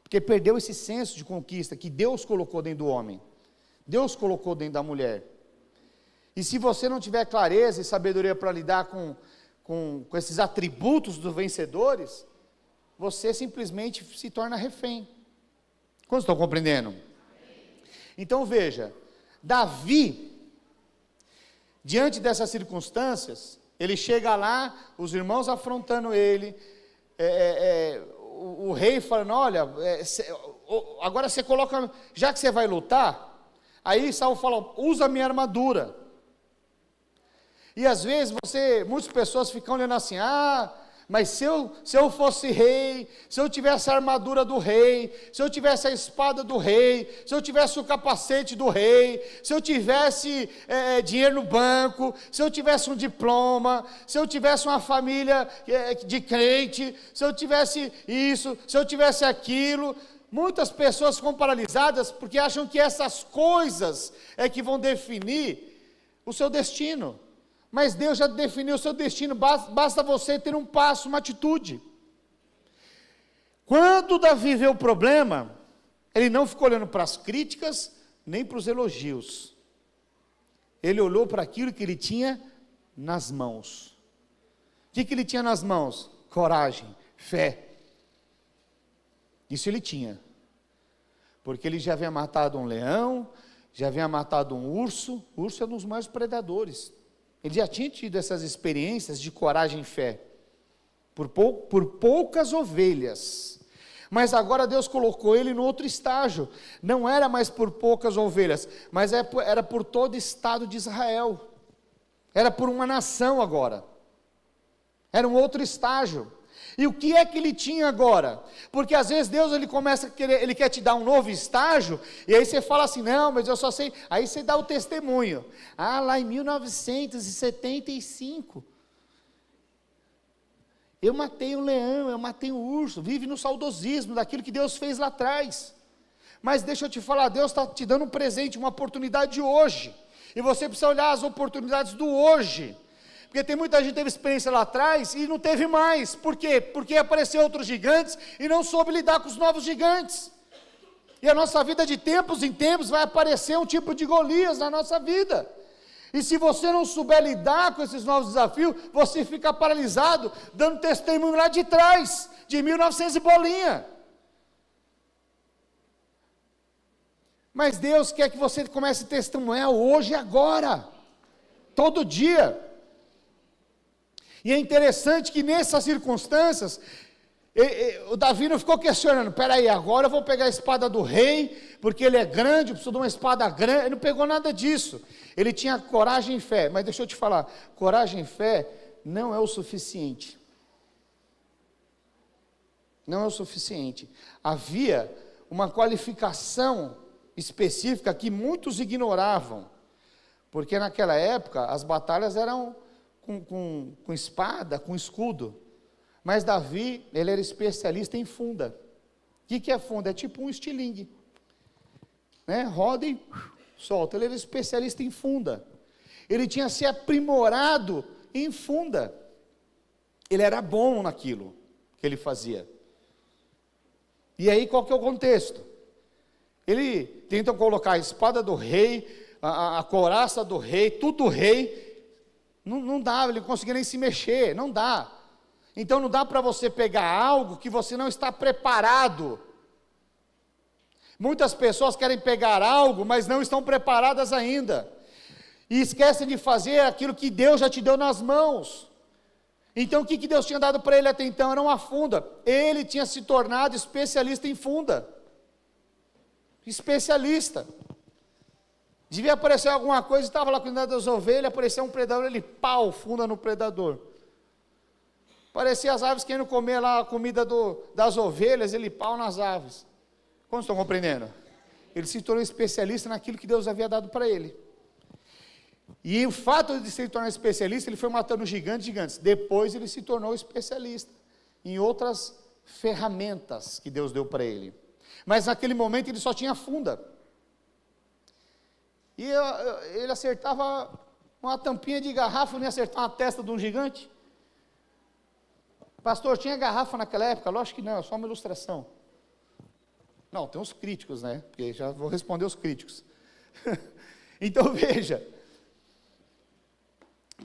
Porque perdeu esse senso de conquista que Deus colocou dentro do homem. Deus colocou dentro da mulher. E se você não tiver clareza e sabedoria para lidar com esses atributos dos vencedores, você simplesmente se torna refém. Quantos estão compreendendo? Então veja, Davi, diante dessas circunstâncias, ele chega lá, os irmãos afrontando ele, o rei falando, olha, agora você coloca, já que você vai lutar, aí Saul fala, usa a minha armadura. E às vezes muitas pessoas ficam olhando assim, mas se eu fosse rei, se eu tivesse a armadura do rei, se eu tivesse a espada do rei, se eu tivesse o capacete do rei, se eu tivesse dinheiro no banco, se eu tivesse um diploma, se eu tivesse uma família de crente, se eu tivesse isso, se eu tivesse aquilo. Muitas pessoas ficam paralisadas porque acham que essas coisas é que vão definir o seu destino. Mas Deus já definiu o seu destino, basta você ter um passo, uma atitude. Quando Davi vê o problema, ele não ficou olhando para as críticas, nem para os elogios. Ele olhou para aquilo que ele tinha nas mãos. O que ele tinha nas mãos? Coragem, fé. Isso ele tinha. Porque ele já havia matado um leão, já havia matado um urso. O urso é um dos maiores predadores. Ele já tinha tido essas experiências de coragem e fé, por poucas ovelhas, mas agora Deus colocou ele no outro estágio, não era mais por poucas ovelhas, mas era por todo o estado de Israel, era por uma nação agora, era um outro estágio. E o que é que ele tinha agora? Porque às vezes Deus ele começa a querer, ele quer te dar um novo estágio, e aí você fala assim, não, mas eu só sei, aí você dá o testemunho, lá em 1975, eu matei um leão, eu matei um urso, vive no saudosismo daquilo que Deus fez lá atrás. Mas deixa eu te falar, Deus está te dando um presente, uma oportunidade de hoje, e você precisa olhar as oportunidades do hoje. Porque tem muita gente que teve experiência lá atrás e não teve mais. Por quê? Porque apareceu outros gigantes e não soube lidar com os novos gigantes. E a nossa vida de tempos em tempos vai aparecer um tipo de Golias na nossa vida. E se você não souber lidar com esses novos desafios, você fica paralisado, dando testemunho lá de trás, de 1900 e bolinha. Mas Deus quer que você comece a testemunhar hoje e agora, todo dia. E é interessante que nessas circunstâncias, o Davi não ficou questionando, peraí, agora eu vou pegar a espada do rei, porque ele é grande, eu preciso de uma espada grande. Ele não pegou nada disso, ele tinha coragem e fé. Mas deixa eu te falar, coragem e fé não é o suficiente, não é o suficiente. Havia uma qualificação específica que muitos ignoravam, porque naquela época as batalhas eram com espada, com escudo, mas Davi, ele era especialista em funda. O que é funda? É tipo um estilingue, né? Roda e solta. Ele era especialista em funda, ele tinha se aprimorado em funda, ele era bom naquilo que ele fazia. E aí qual que é o contexto? Ele tenta colocar a espada do rei, a couraça do rei, tudo do rei. Não dá, ele não conseguia nem se mexer, não dá. Então não dá para você pegar algo que você não está preparado. Muitas pessoas querem pegar algo, mas não estão preparadas ainda. E esquecem de fazer aquilo que Deus já te deu nas mãos. Então o que Deus tinha dado para ele até então? Era uma funda. Ele tinha se tornado especialista em funda. Especialista. Devia aparecer alguma coisa, estava lá cuidando das ovelhas, apareceu um predador, ele funda no predador. Parecia as aves querendo comer lá a comida das ovelhas, ele pau nas aves. Como estão compreendendo? Ele se tornou especialista naquilo que Deus havia dado para ele. E o fato de se tornar especialista, ele foi matando gigantes. Depois ele se tornou especialista em outras ferramentas que Deus deu para ele. Mas naquele momento ele só tinha funda. E ele acertava uma tampinha de garrafa, não ia acertar uma testa de um gigante? Pastor, tinha garrafa naquela época? Lógico que não, é só uma ilustração. Não, tem os críticos, né? Porque já vou responder os críticos. Então veja,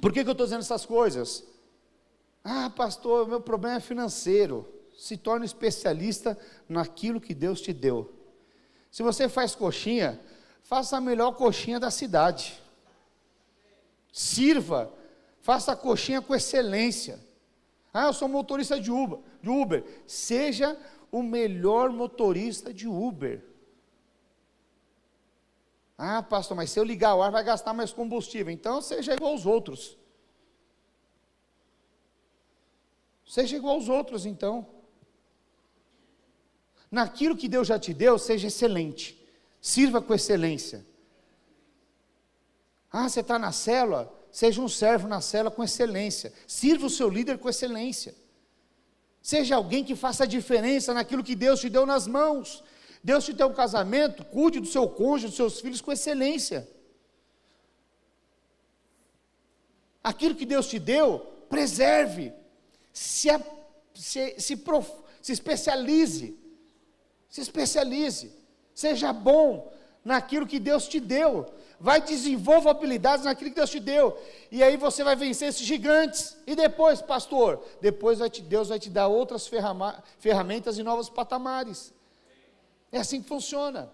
por que eu estou dizendo essas coisas? Pastor, meu problema é financeiro. Se torne especialista naquilo que Deus te deu. Se você faz coxinha, faça a melhor coxinha da cidade. Sirva, faça a coxinha com excelência. Ah, eu sou motorista de Uber. Seja o melhor motorista de Uber. Ah, pastor, mas se eu ligar o ar vai gastar mais combustível. Então seja igual aos outros. Seja igual aos outros, então. Naquilo que Deus já te deu, seja excelente. Sirva com excelência. Ah, você está na célula? Seja um servo na célula com excelência. Sirva o seu líder com excelência. Seja alguém que faça a diferença naquilo que Deus te deu nas mãos. Deus te deu um casamento, cuide do seu cônjuge, dos seus filhos com excelência. Aquilo que Deus te deu, preserve. Se especialize. Se especialize. Seja bom naquilo que Deus te deu. Vai, desenvolva habilidades naquilo que Deus te deu. E aí você vai vencer esses gigantes. E depois, pastor? Depois Deus vai te dar outras ferramentas e novos patamares. É assim que funciona.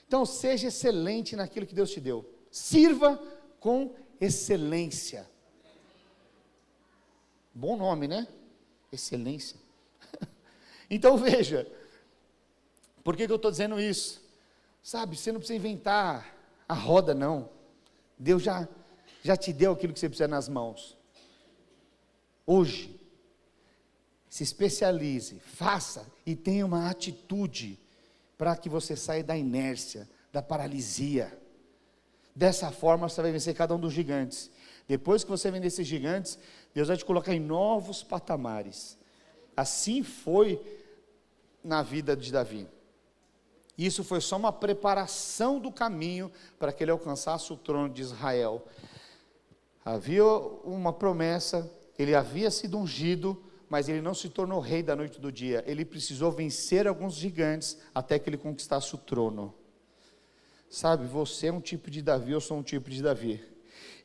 Então, seja excelente naquilo que Deus te deu. Sirva com excelência. Bom nome, né? Excelência. Então, veja. Por que eu estou dizendo isso? Sabe, você não precisa inventar a roda, não. Deus já te deu aquilo que você precisa nas mãos. Hoje, se especialize, faça e tenha uma atitude para que você saia da inércia, da paralisia. Dessa forma você vai vencer cada um dos gigantes. Depois que você vencer esses gigantes, Deus vai te colocar em novos patamares. Assim foi na vida de Davi. Isso foi só uma preparação do caminho para que ele alcançasse o trono de Israel. Havia uma promessa, ele havia sido ungido, mas ele não se tornou rei da noite do dia. Ele precisou vencer alguns gigantes até que ele conquistasse o trono. Sabe, você é um tipo de Davi, eu sou um tipo de Davi.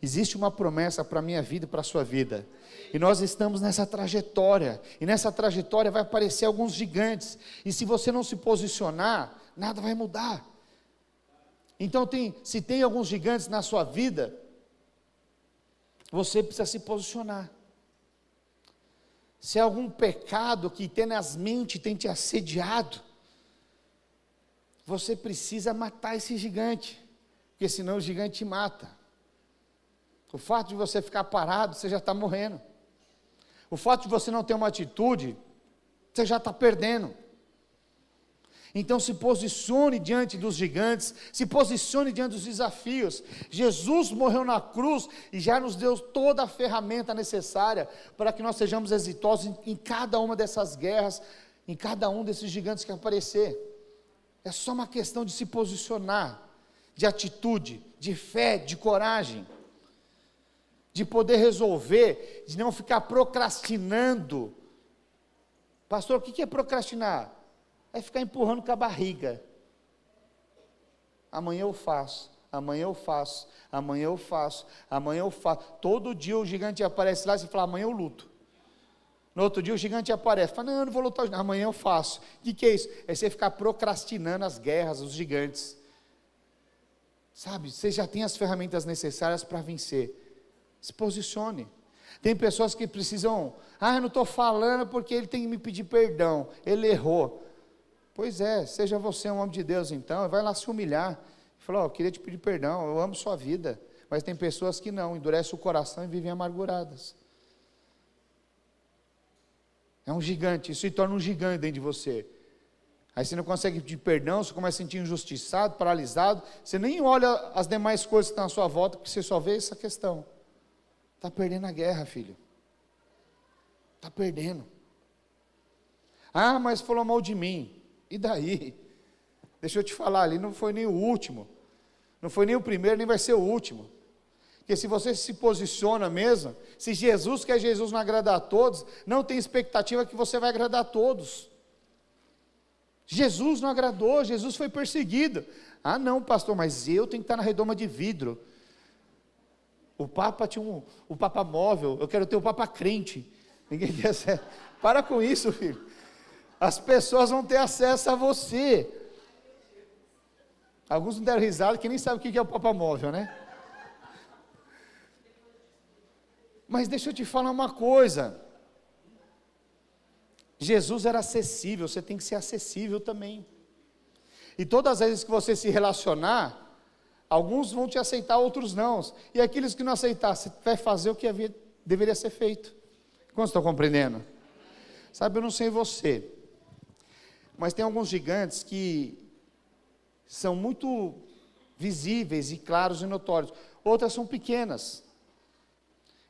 Existe uma promessa para a minha vida e para a sua vida. E nós estamos nessa trajetória. E nessa trajetória vai aparecer alguns gigantes. E se você não se posicionar, nada vai mudar. Então, se tem alguns gigantes na sua vida, você precisa se posicionar. Se há algum pecado que tenazmente tem te assediado, você precisa matar esse gigante, porque senão o gigante te mata. O fato de você ficar parado, você já está morrendo. O fato de você não ter uma atitude, você já está perdendo. Então se posicione diante dos gigantes, se posicione diante dos desafios. Jesus morreu na cruz e já nos deu toda a ferramenta necessária para que nós sejamos exitosos em cada uma dessas guerras, em cada um desses gigantes que aparecer. É só uma questão de se posicionar, de atitude, de fé, de coragem, de poder resolver, de não ficar procrastinando. Pastor, o que é procrastinar? É ficar empurrando com a barriga. Amanhã eu faço, amanhã eu faço, amanhã eu faço, amanhã eu faço. Todo dia o gigante aparece lá e você fala, amanhã eu luto. No outro dia o gigante aparece, fala, não, eu não vou lutar hoje, amanhã eu faço. O que é isso? É você ficar procrastinando as guerras, os gigantes. Sabe, você já tem as ferramentas necessárias para vencer. Se posicione. Tem pessoas que precisam, eu não estou falando porque ele tem que me pedir perdão, ele errou. Pois é, seja você um homem de Deus então, vai lá se humilhar. Fala, eu queria te pedir perdão, eu amo sua vida. Mas tem pessoas que não, endurecem o coração e vivem amarguradas. É um gigante, isso se torna um gigante dentro de você. Aí você não consegue pedir perdão, você começa a sentir injustiçado, paralisado, você nem olha as demais coisas que estão à sua volta, porque você só vê essa questão. Está perdendo a guerra, filho. Está perdendo. Mas falou mal de mim. E daí? Deixa eu te falar, ali não foi nem o último. Não foi nem o primeiro, nem vai ser o último. Porque se você se posiciona mesmo, se Jesus quer Jesus não agradar a todos, não tem expectativa que você vai agradar a todos. Jesus não agradou, Jesus foi perseguido. Não, pastor, mas eu tenho que estar na redoma de vidro. O Papa tinha o Papa móvel, eu quero ter o Papa crente. Ninguém tem acesso. Para com isso, filho. As pessoas vão ter acesso a você. Alguns não deram risada, que nem sabem o que é o Papa móvel, né? Mas deixa eu te falar uma coisa. Jesus era acessível, você tem que ser acessível também. E todas as vezes que você se relacionar, alguns vão te aceitar, outros não. E aqueles que não aceitar, você vai fazer o que deveria ser feito. Quantos estão compreendendo? Sabe, eu não sei você, mas tem alguns gigantes que são muito visíveis e claros e notórios. Outras são pequenas.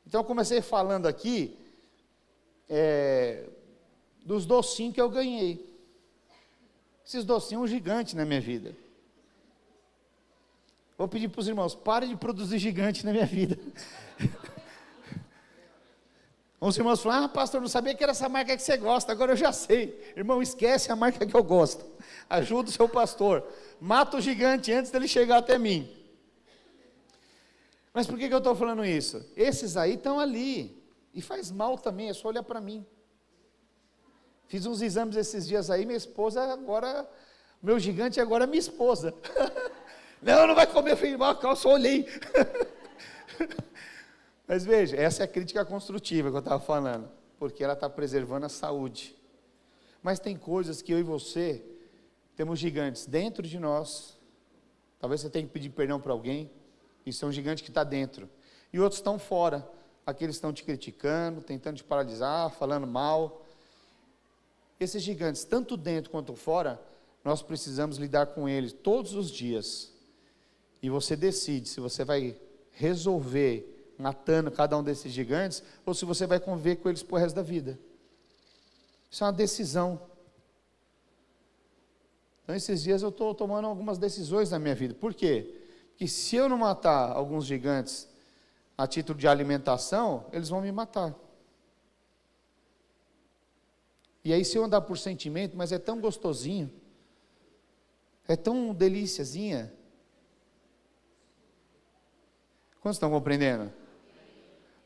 Então eu comecei falando aqui dos docinhos que eu ganhei. Esses docinhos, um gigante na minha vida. Vou pedir para os irmãos, parem de produzir gigante na minha vida. Uns irmãos falaram, pastor, eu não sabia que era essa marca que você gosta, agora eu já sei. Irmão, esquece a marca que eu gosto. Ajuda o seu pastor. Mata o gigante antes dele chegar até mim. Mas por que eu estou falando isso? Esses aí estão ali. E faz mal também, é só olhar para mim. Fiz uns exames esses dias aí, minha esposa agora, meu gigante agora é minha esposa. Não vai comer, eu falei, eu só olhei. Mas veja, essa é a crítica construtiva que eu estava falando, porque ela está preservando a saúde. Mas tem coisas que eu e você temos gigantes dentro de nós. Talvez você tenha que pedir perdão para alguém. Isso é um gigante que está dentro. E outros estão fora. Aqueles estão te criticando, tentando te paralisar, falando mal. Esses gigantes, tanto dentro quanto fora, nós precisamos lidar com eles todos os dias. E você decide se você vai resolver matando cada um desses gigantes, ou se você vai conviver com eles por resto da vida. Isso é uma decisão. Então esses dias eu estou tomando algumas decisões na minha vida. Por quê? Porque se eu não matar alguns gigantes a título de alimentação, eles vão me matar. E aí se eu andar por sentimento, mas é tão gostosinho, é tão deliciazinha. Quantos estão compreendendo?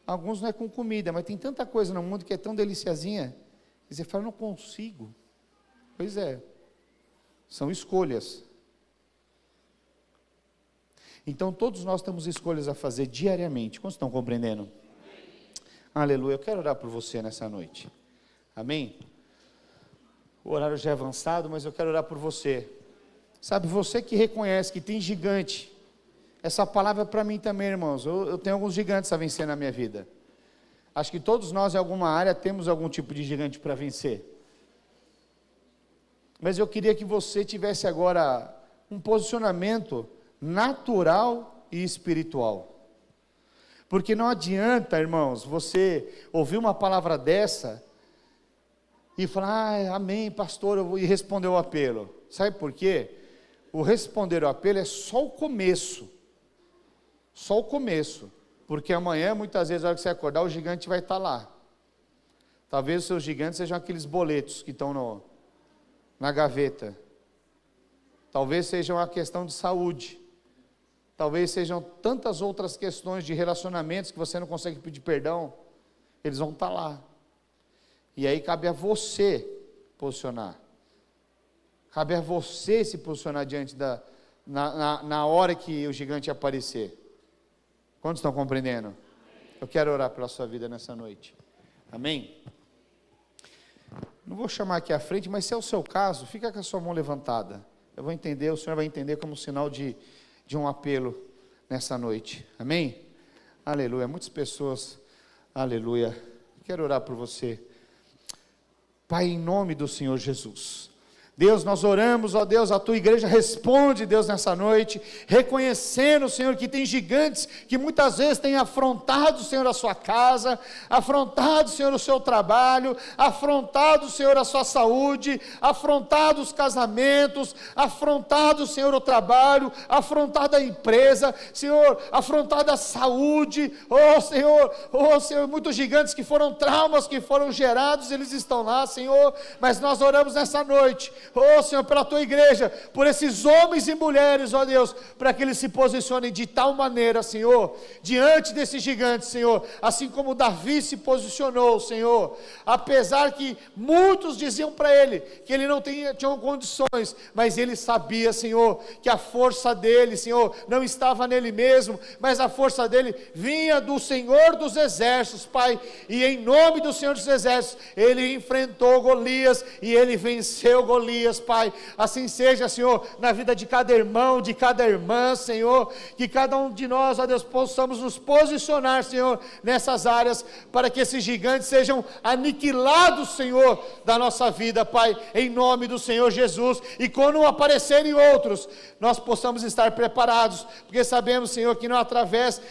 Alguns não é com comida, mas tem tanta coisa no mundo que é tão deliciazinha, que você fala, não consigo. Pois é, são escolhas. Então todos nós temos escolhas a fazer diariamente. Quantos estão compreendendo? Aleluia, eu quero orar por você nessa noite. Amém? O horário já é avançado, mas eu quero orar por você. Sabe, você que reconhece que tem gigante, essa palavra é para mim também, irmãos. Eu tenho alguns gigantes a vencer na minha vida. Acho que todos nós em alguma área temos algum tipo de gigante para vencer. Mas eu queria que você tivesse agora um posicionamento natural e espiritual. Porque não adianta, irmãos, você ouvir uma palavra dessa e falar, amém, pastor, e responder o apelo. Sabe por quê? O responder o apelo é só o começo. Só o começo. Porque amanhã, muitas vezes, na hora que você acordar, o gigante vai estar lá. Talvez os seus gigantes sejam aqueles boletos que estão na gaveta. Talvez seja uma questão de saúde. Talvez sejam tantas outras questões de relacionamentos que você não consegue pedir perdão. Eles vão estar lá. E aí cabe a você posicionar. Cabe a você se posicionar diante na hora que o gigante aparecer. Quantos estão compreendendo? Eu quero orar pela sua vida nessa noite. Amém? Não vou chamar aqui à frente, mas se é o seu caso, fica com a sua mão levantada. Eu vou entender, o Senhor vai entender como sinal de um apelo nessa noite. Amém? Aleluia. Muitas pessoas, aleluia. Quero orar por você. Pai, em nome do Senhor Jesus. Deus, nós oramos, ó Deus, a tua igreja responde, Deus, nessa noite, reconhecendo, Senhor, que tem gigantes que muitas vezes têm afrontado, Senhor, a sua casa, afrontado, Senhor, o seu trabalho, afrontado, Senhor, a sua saúde, afrontado os casamentos, afrontado, Senhor, o trabalho, afrontado a empresa, Senhor, afrontado a saúde, oh Senhor, muitos gigantes que foram traumas, que foram gerados, eles estão lá, Senhor, mas nós oramos nessa noite, oh Senhor, pela tua igreja, por esses homens e mulheres, ó Deus, para que eles se posicionem de tal maneira, Senhor, diante desses gigantes, Senhor, assim como Davi se posicionou, Senhor, apesar que muitos diziam para ele, que ele não tinha condições, mas ele sabia, Senhor, que a força dele, Senhor, não estava nele mesmo, mas a força dele vinha do Senhor dos exércitos, Pai, e em nome do Senhor dos exércitos, ele enfrentou Golias, e ele venceu Golias, Pai, assim seja, Senhor, na vida de cada irmão, de cada irmã, Senhor, que cada um de nós, ó Deus, possamos nos posicionar, Senhor, nessas áreas, para que esses gigantes sejam aniquilados, Senhor, da nossa vida, Pai, em nome do Senhor Jesus, e quando aparecerem outros, nós possamos estar preparados, porque sabemos, Senhor, que não é através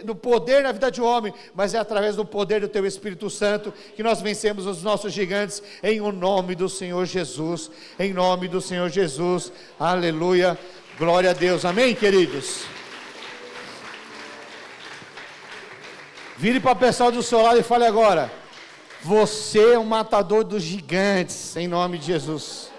do poder na vida de homem, mas é através do poder do Teu Espírito Santo, que nós vencemos os nossos gigantes, em o nome do Senhor Jesus, em nome do Senhor Jesus, aleluia, glória a Deus, amém, queridos? Vire para o pessoal do seu lado e fale agora: você é um matador dos gigantes, em nome de Jesus.